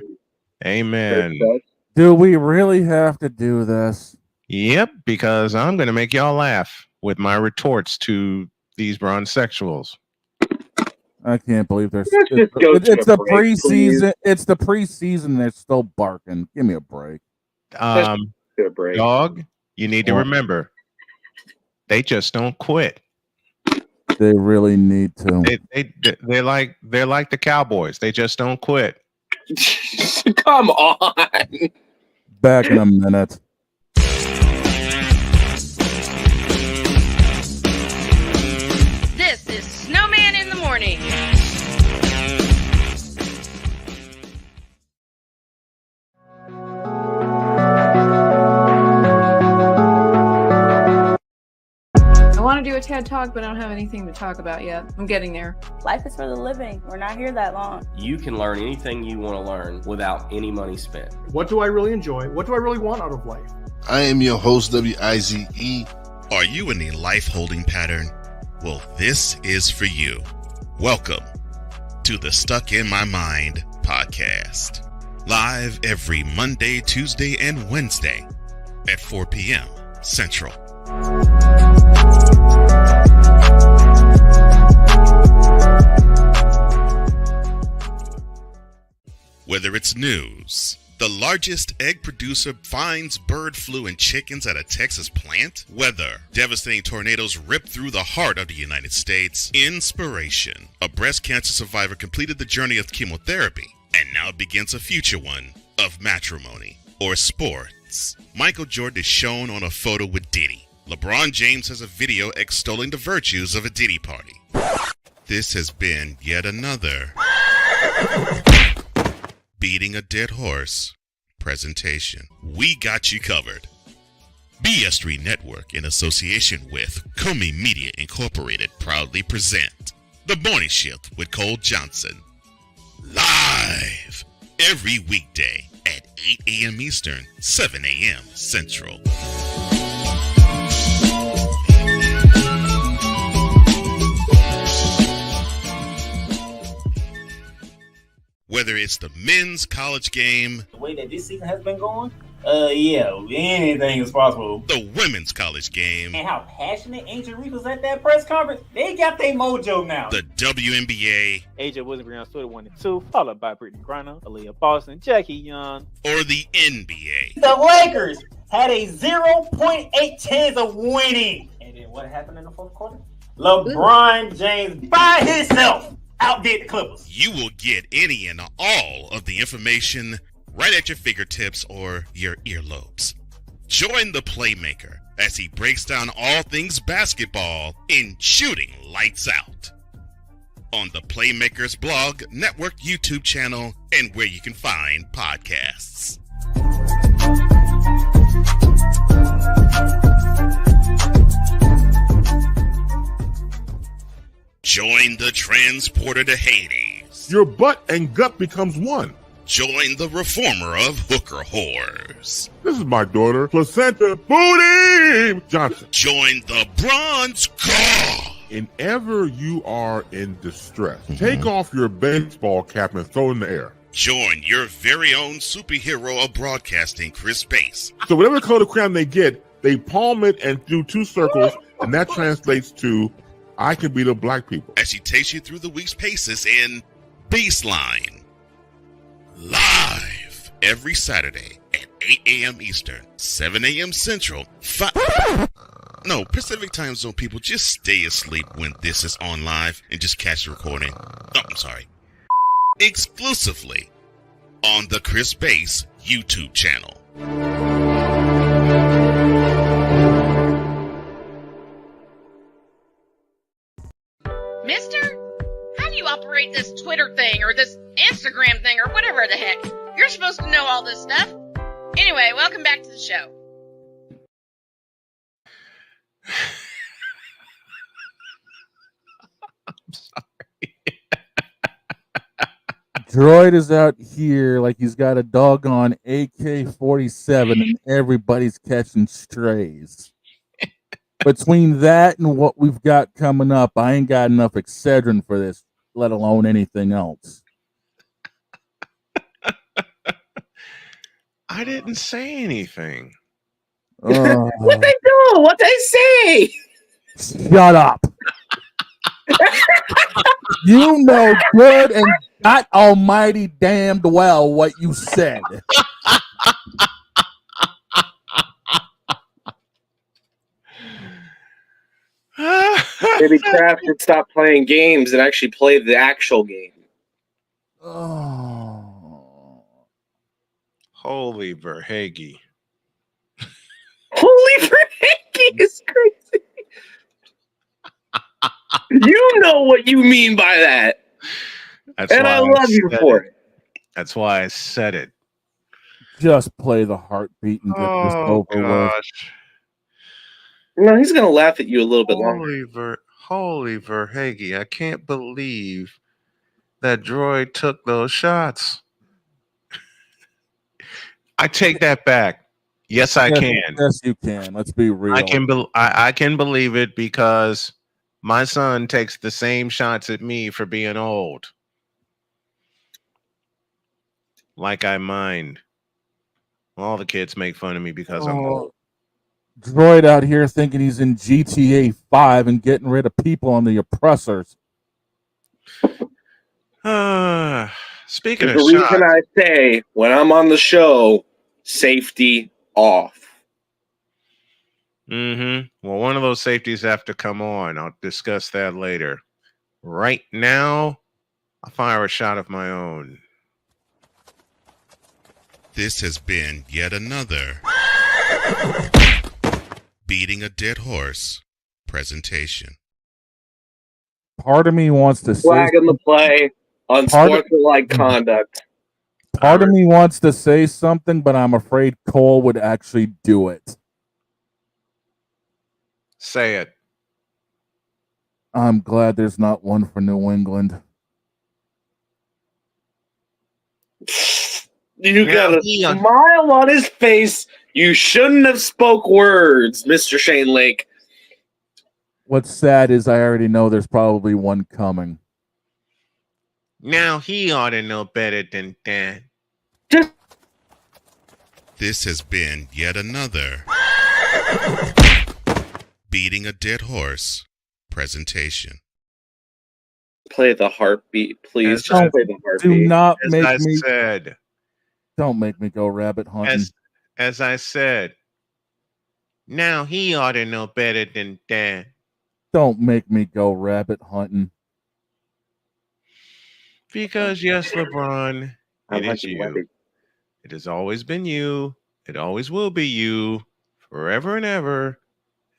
Amen. Do we really have to do this? Yep, because I'm going to make y'all laugh with my retorts to these Bronsexuals. I can't believe there's. It's the preseason. Please. It's the preseason. They're still barking. Give me a break. Dog, you need to remember, they just don't quit. They really need to. They're like the Cowboys. They just don't quit. Come on. Back in a minute. This is Snowman in the Morning. I want to do a TED Talk, but I don't have anything to talk about yet. I'm getting there. Life is for the living. We're not here that long. You can learn anything you want to learn without any money spent. What do I really enjoy? What do I really want out of life? I am your host, WIZE. Are you in a life holding pattern? Well, this is for you. Welcome to the Stuck in My Mind podcast. Live every Monday, Tuesday, and Wednesday at 4 p.m. Central. Whether it's news, the largest egg producer finds bird flu in chickens at a Texas plant, weather, devastating tornadoes rip through the heart of the United States, inspiration, a breast cancer survivor completed the journey of chemotherapy and now begins a future one. of matrimony or sports. Michael Jordan is shown on a photo with Diddy. LeBron James has a video extolling the virtues of a Diddy party. This has been yet another beating a dead horse presentation. We got you covered. BS3 Network, in association with Comey Media Incorporated, proudly present The Morning Shift with Cole Johnson. Live every weekday at 8 a.m. Eastern, 7 a.m. Central. Whether it's the men's college game, The way that this season has been going, yeah, anything is possible. the women's college game, And how passionate Angel Reese was at that press conference, they got their mojo now. the WNBA, AJ Williams on Twitter 1 and 2, followed by Brittany Griner, Aaliyah Boston, Jackie Young. or the NBA. The Lakers had a 0.8 chance of winning. And then what happened in the fourth quarter? LeBron James by himself outdid the Clippers. You will get any and all of the information right at your fingertips or your earlobes. Join the Playmaker as he breaks down all things basketball in Shooting Lights Out on the Playmakers blog, network, YouTube channel, and where you can find podcasts. Join the transporter to Hades. Your butt and gut becomes one. Join the reformer of hooker whores. This is my daughter, Placenta Booty Johnson. Join the Bronze God. Whenever you are in distress, take off your baseball cap and throw it in the air. Join your very own superhero of broadcasting, Chris Bass. So whatever color crayon they get, they palm it and do two circles, and that translates to I can beat up black people. As she takes you through the week's paces in Baseline. Live every Saturday at 8 a.m. Eastern, 7 a.m. Central, Pacific Time Zone people, just stay asleep when this is on live and just catch the recording. Oh, I'm sorry. Exclusively on the Chris Bass YouTube channel. Mister, how do you operate this Twitter thing or this Instagram thing or whatever the heck? You're supposed to know all this stuff. Anyway, welcome back to the show. Droid is out here like he's got a doggone AK-47 and everybody's catching strays. Between that and what we've got coming up, I ain't got enough Excedrin for this, let alone anything else. I didn't say anything. What they do? What they say? Shut up. You know good and God almighty damned well what you said. Maybe Kraft should stop playing games and actually play the actual game. Oh. Holy Verhage. Holy Verhage is crazy. You know what you mean by that. That's and why I love you said for it. That's why I said it. Just play the heartbeat and get this over with. Gosh. No, he's going to laugh at you a little bit longer. Holy Verhage. I can't believe that Droid took those shots. I take that back. Yes, I can. Yes, you can. Let's be real. I can believe it because my son takes the same shots at me for being old. Like I mind. All the kids make fun of me because I'm old. Droid out here thinking he's in GTA 5 and getting rid of people on the oppressors. Speaking of the shots, reason I say when I'm on the show, safety off. well, one of those safeties have to come on. I'll discuss that later. Right now, I'll fire a shot of my own. This has been yet another Beating a Dead Horse presentation. Part of me wants to say Flagging the play, unsportsmanlike conduct. Part of me wants to say something, but I'm afraid Cole would actually do it. Say it. I'm glad there's not one for New England. You got a smile on his face. You shouldn't have spoke words, Mr. Shane Lake. What's sad is I already know there's probably one coming. Now he ought to know better than that. This has been yet another Beating a Dead Horse presentation. Play the heartbeat, please. Just play the heartbeat. Do not As make I me. said. Don't make me go rabbit hunting. As I said. Now he ought to know better than that. Don't make me go rabbit hunting. Because yes, LeBron, I'm it is hunting you. Webby. It has always been you. It always will be you. Forever and ever.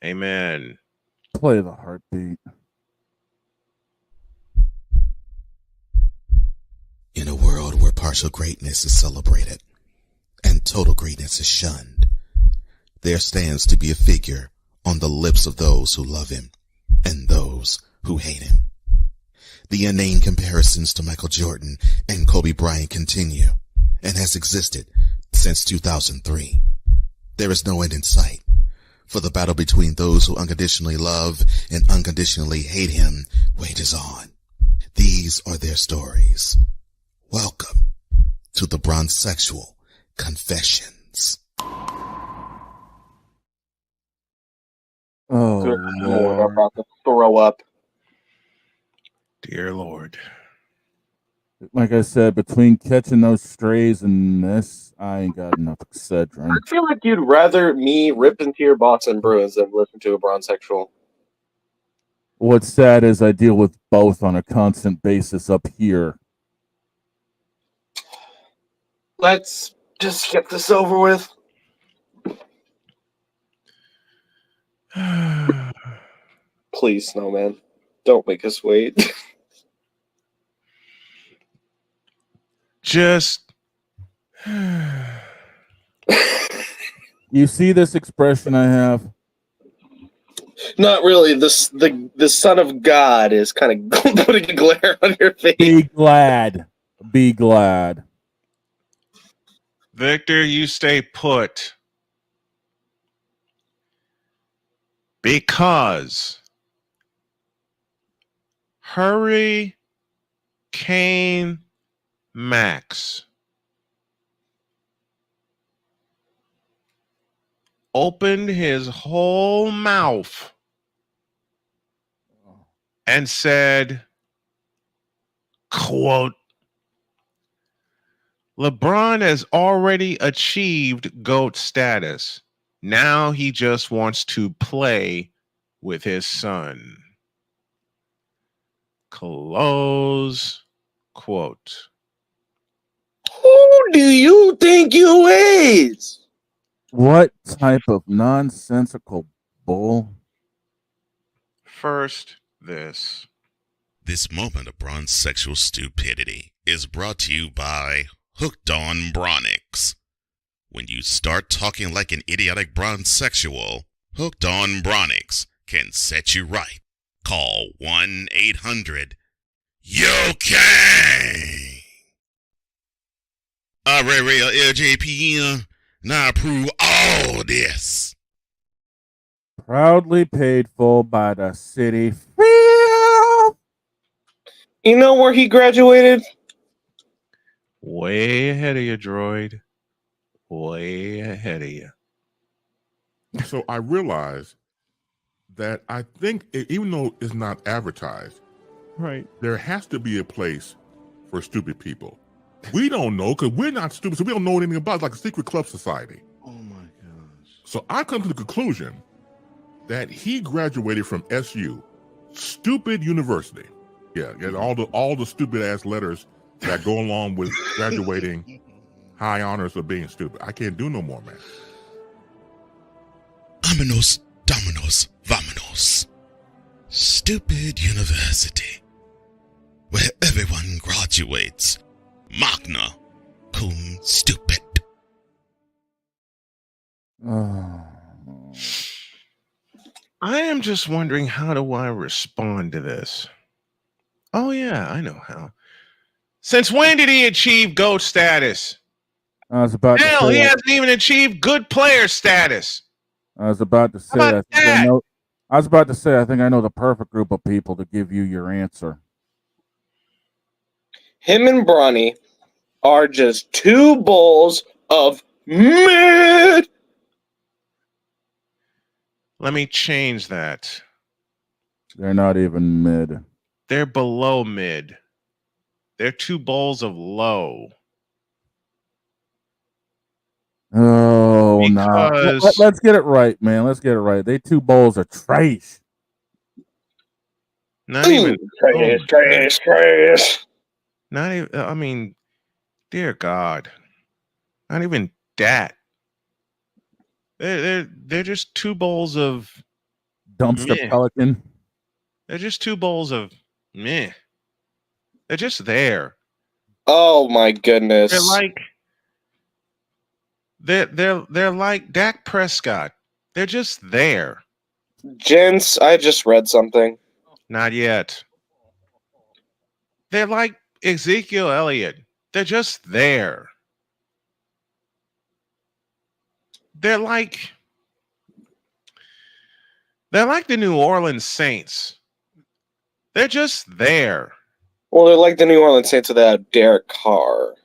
Amen. Play the heartbeat. In a world where partial greatness is celebrated and total greatness is shunned, there stands to be a figure on the lips of those who love him and those who hate him. The inane comparisons to Michael Jordan and Kobe Bryant continue and has existed since 2003. There is no end in sight, for the battle between those who unconditionally love and unconditionally hate him wages on. These are their stories. Welcome to the Bronsexual Confessions. Oh, Good Lord, I'm Lord. about to throw up. Dear Lord. Like I said, between catching those strays and this, I ain't got enough Excedrin. I feel like you'd rather me rip into your Boston Bruins than listen to a Bronsexual. What's sad is I deal with both on a constant basis up here. Let's just get this over with. Please, Snowman. Don't make us wait. Just You see this expression I have? Not really. The Son of God is kind of putting a glare on your face. Be glad. Be glad. Victor, you stay put. Because Hurricane Max opened his whole mouth and said, quote, LeBron has already achieved GOAT status. Now he just wants to play with his son. Close quote. Who do you think you is? What type of nonsensical bull? First, this. This moment of Bronsexual stupidity is brought to you by Hooked on Bronix. When you start talking like an idiotic Bronsexual, Hooked on Bronix can set you right. Call 1-800-YO-KANG. Real LJPM, now approve all this. Proudly paid for by the city. You know where he graduated? Way ahead of you, droid. Way ahead of you. So I realized that I think, even though it's not advertised, right, there has to be a place for stupid people. We don't know because we're not stupid, so we don't know anything about it. It's like a secret club society. Oh my gosh. So I come to the conclusion that he graduated from SU, stupid university. Yeah, all the stupid ass letters that go along with graduating high honors of being stupid. I can't do no more, man. Vámonos, dominos, vamonos. Stupid University, where everyone graduates magna cum stupid. I am just wondering, how do I respond to this? Oh, yeah, I know how. Since when did he achieve GOAT status? I was about Hell, to he say. hasn't even achieved good player status. I was about to say. How about that? I was about to say. I think I know the perfect group of people to give you your answer. Him and Bronny are just two bowls of mid. Let me change that. They're not even mid. They're below mid. They're two bowls of low. Oh no! Because- Let's get it right, man. Let's get it right. They two bowls are trash. Not even trash. Not even. I mean, dear God, not even that. They're just two bowls of Dumpster meh. pelican. They're just two bowls of meh. They're just there. Oh my goodness! They're like they're like Dak Prescott. They're just there. Gents, I just read something. Not yet. They're like Ezekiel Elliott. They're just there. They're like the New Orleans Saints. They're just there. Well, they're like the New Orleans Saints without Derek Carr.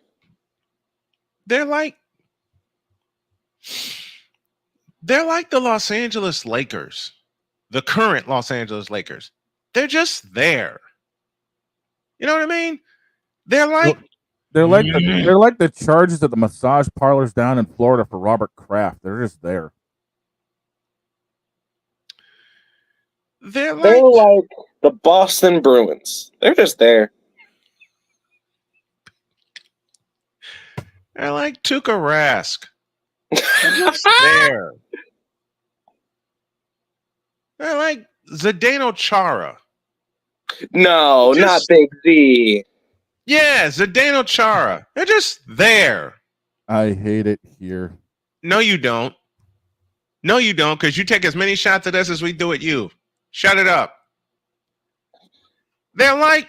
They're like the Los Angeles Lakers, the current Los Angeles Lakers. They're just there. You know what I mean? They're like they're like the charges at the massage parlors down in Florida for Robert Kraft. They're just there. They're like the Boston Bruins. They're just there. They're like Tuukka Rask. They're just there. They're like Zdeno Chara. No, not Big Z. Yeah, Zdeno Chara. They're just there. I hate it here. No, you don't. No, you don't, because you take as many shots at us as we do at you. Shut it up. They're like...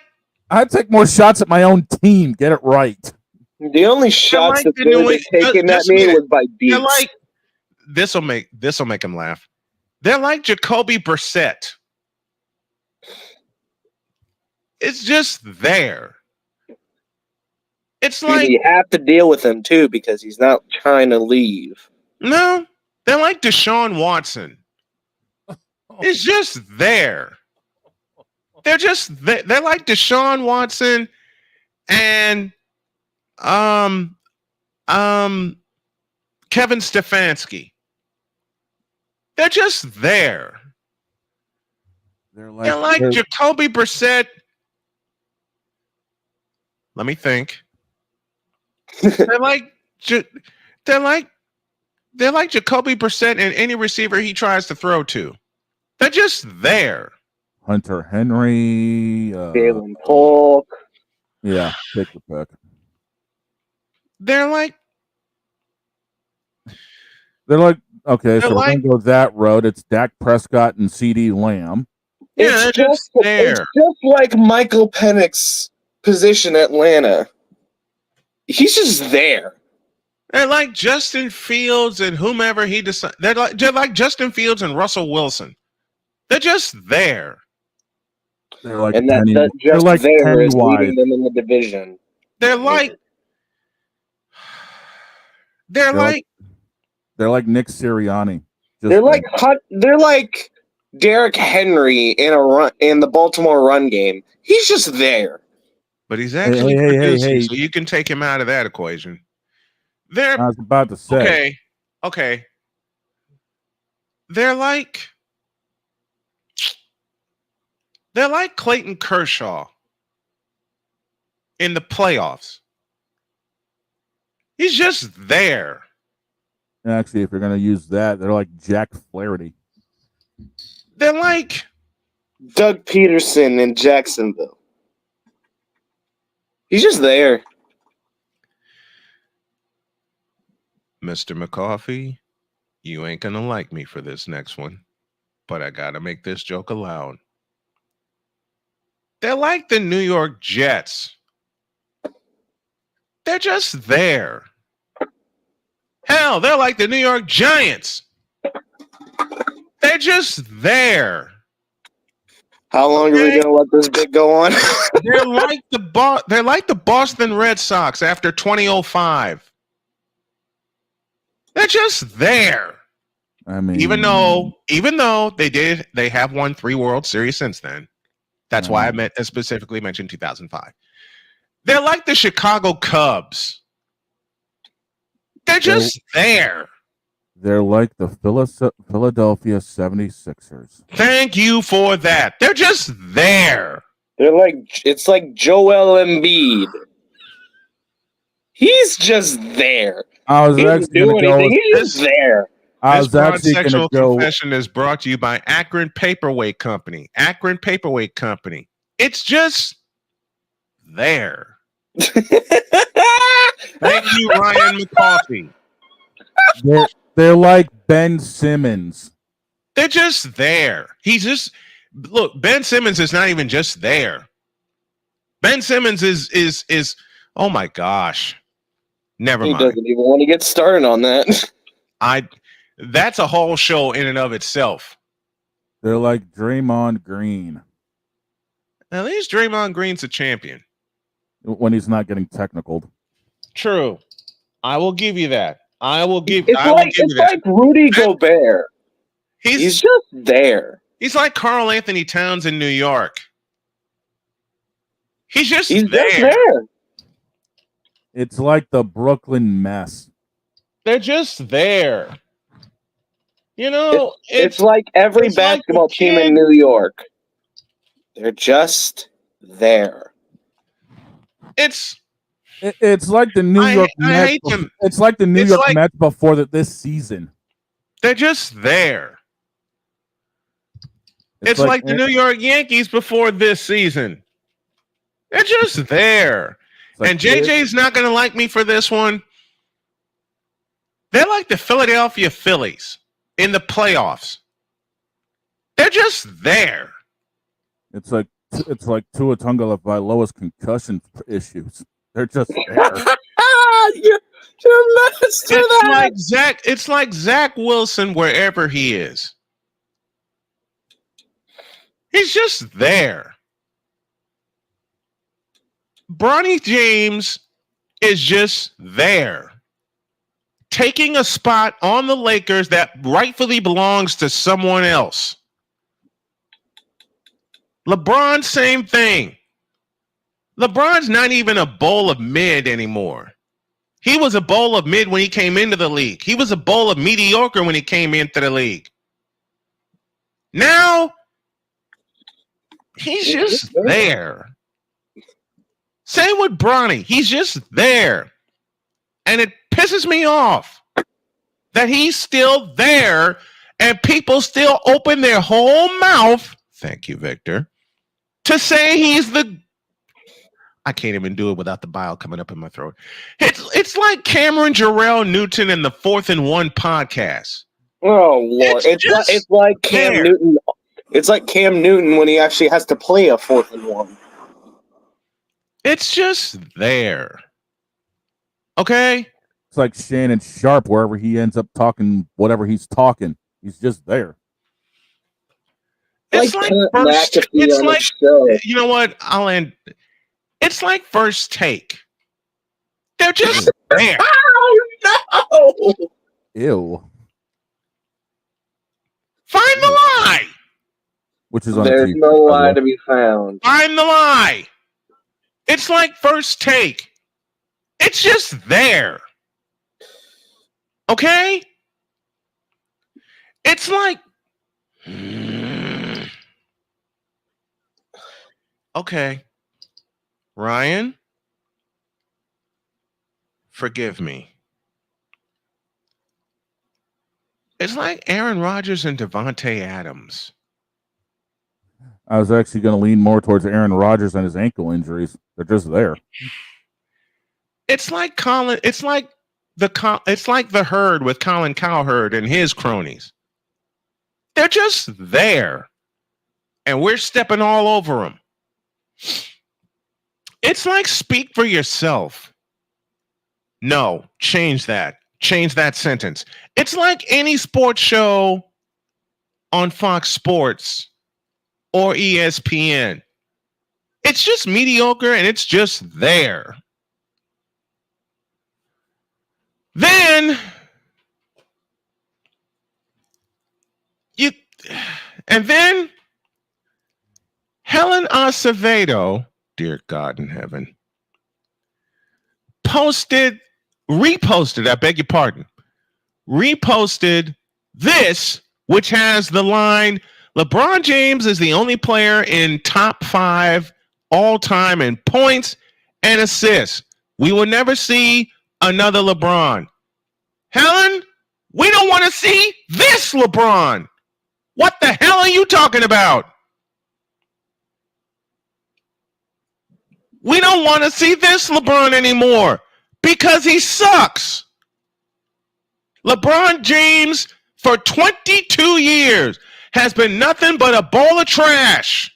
I take more shots at my own team. Get it right. The only shots like that they were taking at me was by beats. They're like... This'll make them laugh. They're like Jacoby Brissett. It's just there. It's like... You have to deal with him, too, because he's not trying to leave. No, they're like Deshaun Watson. It's just there. They're just they're like Deshaun Watson and Kevin Stefanski. They're just there. They're like Jacoby Brissett. Let me think. they're like Jacoby Brissett and any receiver he tries to throw to. They're just there. Hunter Henry, Jalen Polk. Yeah, take the pick. They're like okay, so we're gonna go that road. It's Dak Prescott and CD Lamb. It's just like Michael Penix's position at Atlanta. He's just there. They're like Justin Fields and whomever he decides. They're like Justin Fields and Russell Wilson. They're just there. They're like and that just they're like there is leading them in the division. They're like they're like Nick Sirianni. They're like Derrick Henry in the Baltimore run game. He's just there. But he's actually producing, so you can take him out of that equation. I was about to say. Okay. They're like Clayton Kershaw in the playoffs. He's just there. Actually, if you're going to use that, they're like Jack Flaherty. They're like Doug Peterson in Jacksonville. He's just there. Mr. McCoffey, you ain't going to like me for this next one, but I got to make this joke aloud. They're like the New York Jets. They're just there. Hell, they're like the New York Giants. They're just there. How long are we gonna let this bit go on? They're like the Boston Red Sox after 2005. They're just there. I mean, even though they have won 3 World Series since then. That's why I specifically mentioned 2005. They're like the Chicago Cubs. They're just there. They're like the Philadelphia 76ers. Thank you for that. They're just there. It's like Joel Embiid. He's just there. I was he actually going to go. He's just there. This Bronsexual confession is brought to you by Akron Paperweight Company. Akron Paperweight Company. It's just there. Thank you, Ryan McCoffey. They're like Ben Simmons. They're just there. Look, Ben Simmons is not even just there. Ben Simmons is oh my gosh. Never mind. He doesn't even want to get started on that. That's a whole show in and of itself. They're like Draymond Green. At least Draymond Green's a champion. When he's not getting technicaled. True. I will give you that. It's like Rudy Gobert. He's just there. He's like Karl Anthony Towns in New York. He's there. Just there. It's like the Brooklyn mess. They're just there. You know, it's like every basketball team in New York. They're just there. It's like the New York Mets. It's like the New York Mets before this season. They're just there. It's like the New York Yankees before this season. They're just there. And JJ's not going to like me for this one. They're like the Philadelphia Phillies in the playoffs. They're just there. It's like Tua Tagovailoa's concussion issues. They're just there. It's like Zach Wilson wherever he is. He's just there. Bronny James is just there. Taking a spot on the Lakers that rightfully belongs to someone else. LeBron, same thing. LeBron's not even a bowl of mid anymore. He was a bowl of mid when he came into the league. He was a bowl of mediocre when he came into the league. Now, he's just there. Same with Bronny. He's just there. And it pisses me off that he's still there and people still open their whole mouth. Thank you, Victor. To say he's the... I can't even do it without the bile coming up in my throat. It's like Cameron Jarrell Newton in the 4th and 1 podcast. Oh, Lord. It's like Cam Newton. It's like Cam Newton when he actually has to play a 4th and 1. It's just there. Okay? It's like Shannon Sharp wherever he ends up talking, whatever he's talking. He's just there. It's like first. It's like, you know what? I'll end. It's like First Take. They're just there. Oh no! Ew. Find the lie. Which is on There's no lie to be found. Find the lie. It's like First Take. It's just there. Okay? It's like. Okay. Ryan, forgive me. It's like Aaron Rodgers and Devontae Adams. I was actually going to lean more towards Aaron Rodgers and his ankle injuries. They're just there. It's like Colin. It's like the Herd with Colin Cowherd and his cronies. They're just there, and we're stepping all over them. It's like speak for yourself. No, change that. Change that sentence. It's like any sports show on Fox Sports or ESPN. It's just mediocre and it's just there. Then Helen Acevedo, dear God in heaven, reposted this, which has the line, LeBron James is the only player in top 5 all time in points and assists. We will never see another LeBron. Helen, we don't want to see this LeBron. What the hell are you talking about? We don't want to see this LeBron anymore because he sucks. LeBron James, for 22 years, has been nothing but a bowl of trash.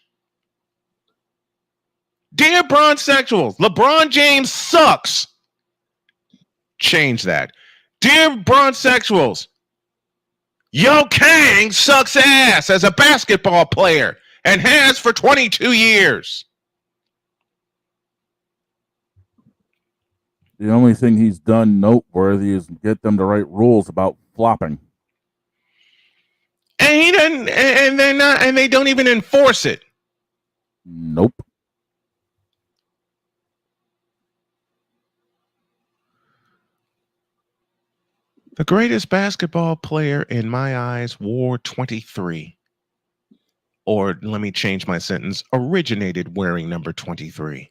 Dear Bronsexuals, LeBron James sucks. Change that. Dear Bronsexuals, Yo Kang sucks ass as a basketball player and has for 22 years. The only thing he's done noteworthy is get them to write rules about flopping. And he doesn't, and they're not, and they don't even enforce it. Nope. The greatest basketball player in my eyes wore 23. Or let me change my sentence, originated wearing number 23.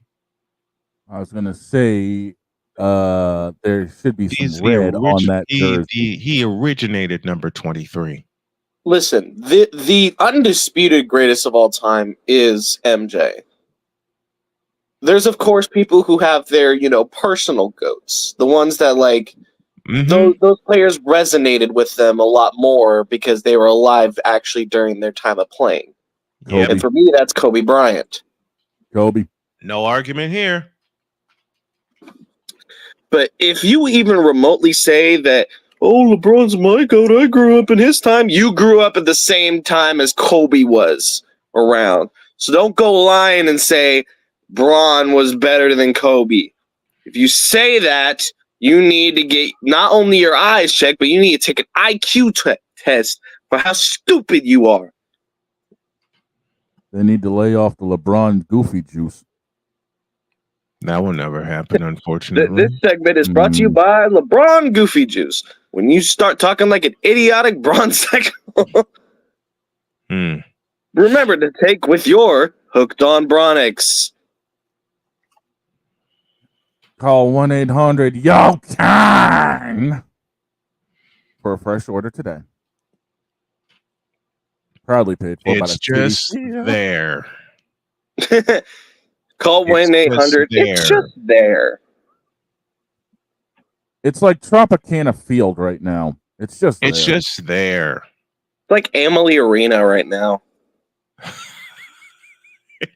I was going to say there should be some red on that jersey. He originated number 23. Listen, the undisputed greatest of all time is MJ. There's, of course, people who have their, personal goats. The ones that, those players resonated with them a lot more because they were alive actually during their time of playing. Yep. And for me, that's Kobe Bryant. Kobe. No argument here. But if you even remotely say that, oh, LeBron's my goat, I grew up in his time, you grew up at the same time as Kobe was around. So don't go lying and say Bron was better than Kobe. If you say that, you need to get not only your eyes checked, but you need to take an IQ test for how stupid you are. They need to lay off the LeBron goofy juice. That will never happen, unfortunately. This segment is brought to you by LeBron Goofy Juice. When you start talking like an idiotic Bronsexual, remember to take with your Hooked on Bronix. Call 1-800-YO-KANG for a fresh order today. Proudly paid for by It's the just CDC. there. Call 1-800. It's just there. It's like Tropicana Field right now. It's just there. It's just there. It's like Amalie Arena right now.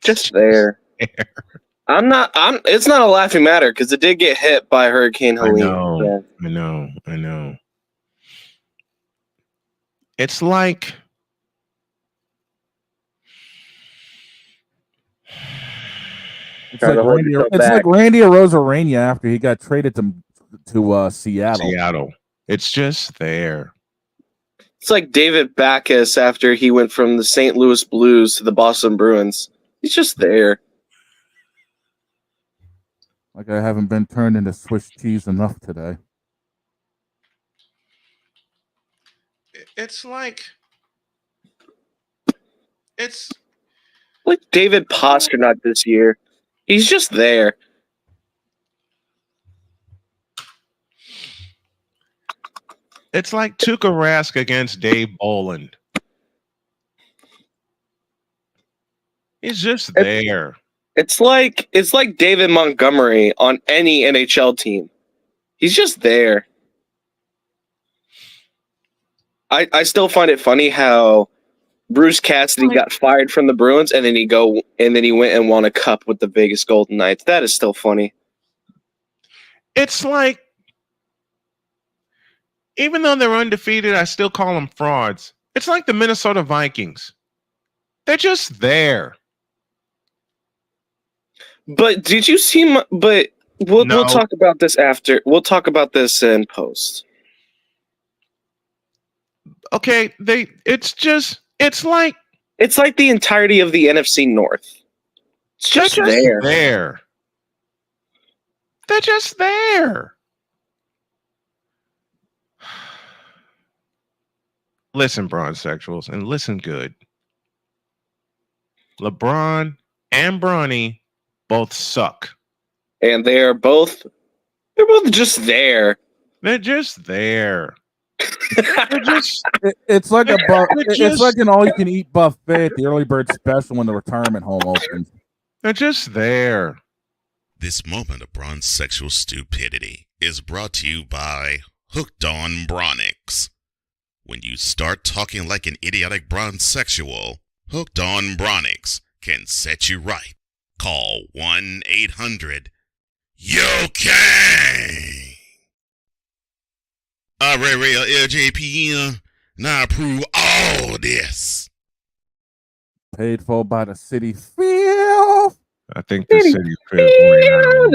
Just there. It's not a laughing matter because it did get hit by Hurricane Helene. I know. It's like It's like Randy Arozarena after he got traded to Seattle. It's just there. It's like David Backus after he went from the St. Louis Blues to the Boston Bruins. He's just there. Like I haven't been turned into Swiss cheese enough today. It's like David Pasternak this year. He's just there. It's like Tuukka Rask against Dave Boland. He's just there. It's like David Montgomery on any NHL team. He's just there. I still find it funny how Bruce Cassidy got fired from the Bruins and then he went and won a cup with the Vegas Golden Knights. That is still funny. It's like, even though they're undefeated, I still call them frauds. It's like the Minnesota Vikings. They're just there. But did you see? We'll talk about this after. We'll talk about this in post. Okay, it's like the entirety of the NFC North. It's just there. They're just there. Listen, Bronsexuals, and listen good. LeBron and Bronny both suck. And they're both just there. They're just there. It's like it's like an all-you-can-eat buffet at the early bird special when the retirement home opens. They're just there. This moment of Bronsexual stupidity is brought to you by Hooked on Bronix. When you start talking like an idiotic Bronsexual, Hooked on Bronix can set you right. Call 1-800-YO-KANG. Real LJPM, now approve all this. Paid for by the city field. I think the city field.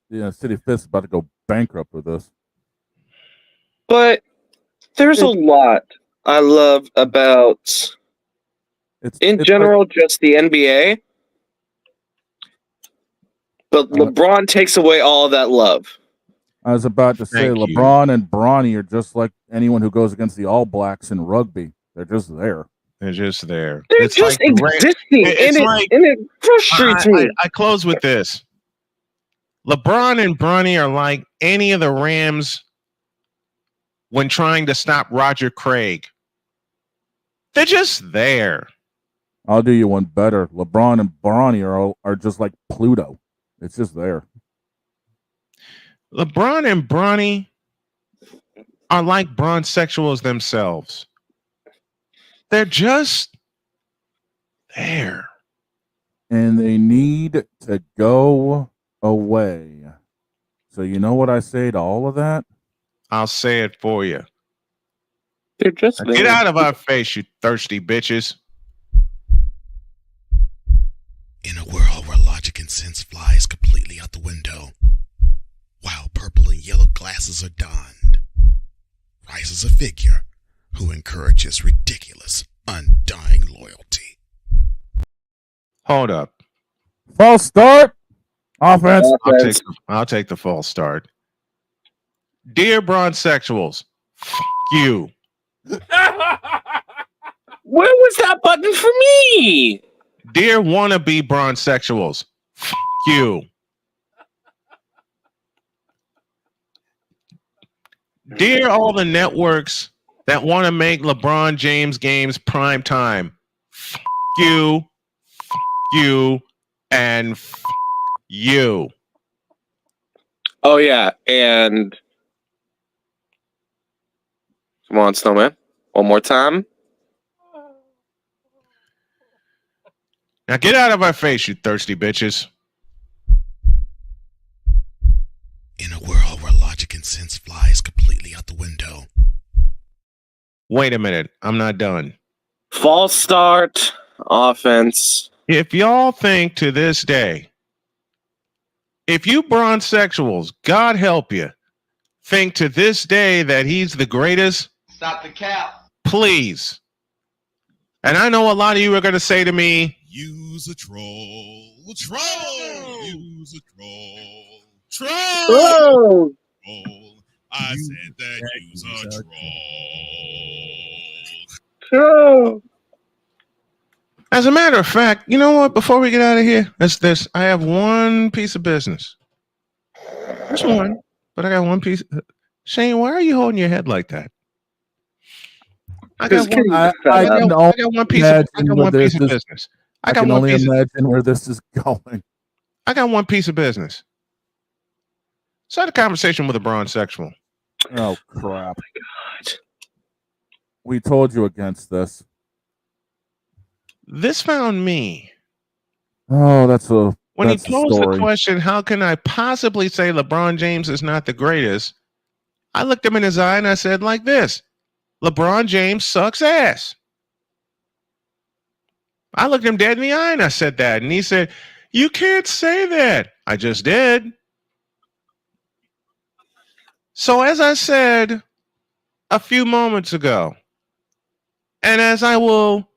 Yeah, City Fist is about to go bankrupt with this. But there's a lot I love about, in general, just the NBA. But LeBron takes away all of that love. I was about to say, LeBron and Bronny are just like anyone who goes against the All Blacks in rugby. They're just there. They're just there. They're just existing, and it frustrates me. I close with this. LeBron and Bronny are like any of the Rams when trying to stop Roger Craig. They're just there. I'll do you one better. LeBron and Bronny are just like Pluto. It's just there. LeBron and Bronny are like Bronsexuals themselves. They're just there. And they need to go away. So you know what I say to all of that? I'll say it for you. They're just Get out of our face, you thirsty bitches. In a world where logic and sense flies completely out the window, while purple and yellow glasses are donned, rises a figure who encourages ridiculous, undying loyalty. Hold up. False start. Offense. I'll take the false start. Dear Bronsexuals, fuck you. Where was that button for me? Dear wannabe Bronsexuals, fuck you. Dear all the networks that want to make LeBron James games prime time, fuck you, and fuck you. Oh yeah, and come on, Snowman, one more time. Now get out of our face, you thirsty bitches. In a world where logic and sense flies completely out the window. Wait a minute, I'm not done. False start, offense. If y'all think to this day, if you Bronsexuals, God help you, think to this day that he's the greatest, stop the cap. Please. And I know a lot of you are going to say to me, use a troll. Use a troll. Troll. I said that use a troll. As a matter of fact, you know what? Before we get out of here, I have one piece of business. Just one, but I got one piece. Shane, why are you holding your head like that? I Because got one, Kenny I fell got out. one piece of business. I can only imagine where this is going. I got one piece of business. So I had a conversation with a Bronsexual. Oh crap! Oh my God. We told you against this. This found me. Oh, that's a When he that's posed the story. question, how can I possibly say LeBron James is not the greatest? I looked him in his eye and I said like this, LeBron James sucks ass. I looked him dead in the eye and I said that. And he said, you can't say that. I just did. So as I said a few moments ago, and as I will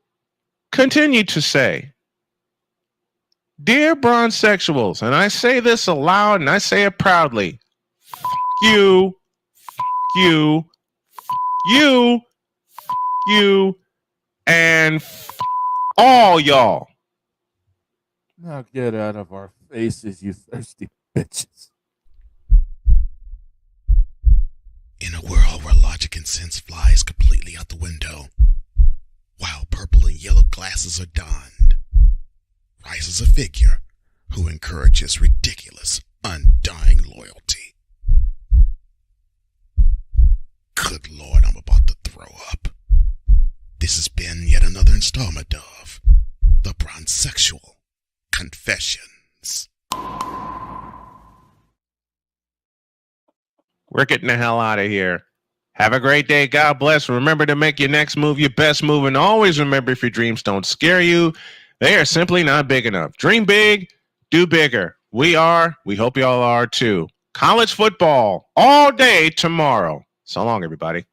continue to say, dear Bronsexuals, and I say this aloud and I say it proudly, you, and all y'all. Now get out of our faces, you thirsty bitches. In a world where logic and sense flies completely out the window, while purple and yellow glasses are donned, rises a figure who encourages ridiculous, undying loyalty. Good Lord, I'm about to throw up. This has been yet another installment of the Bronsexual Confessions. We're getting the hell out of here. Have a great day. God bless. Remember to make your next move your best move. And always remember, if your dreams don't scare you, they are simply not big enough. Dream big, do bigger. We hope y'all are too. College football all day tomorrow. So long, everybody.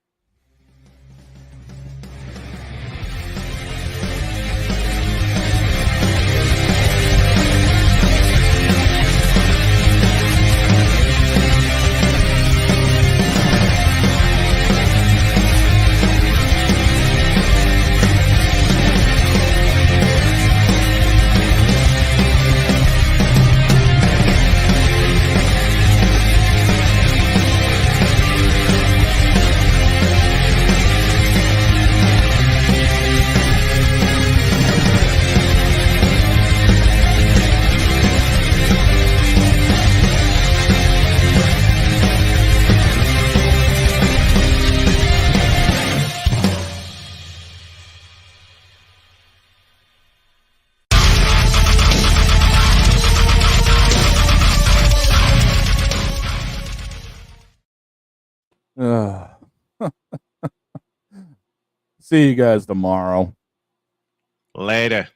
See you guys tomorrow. Later.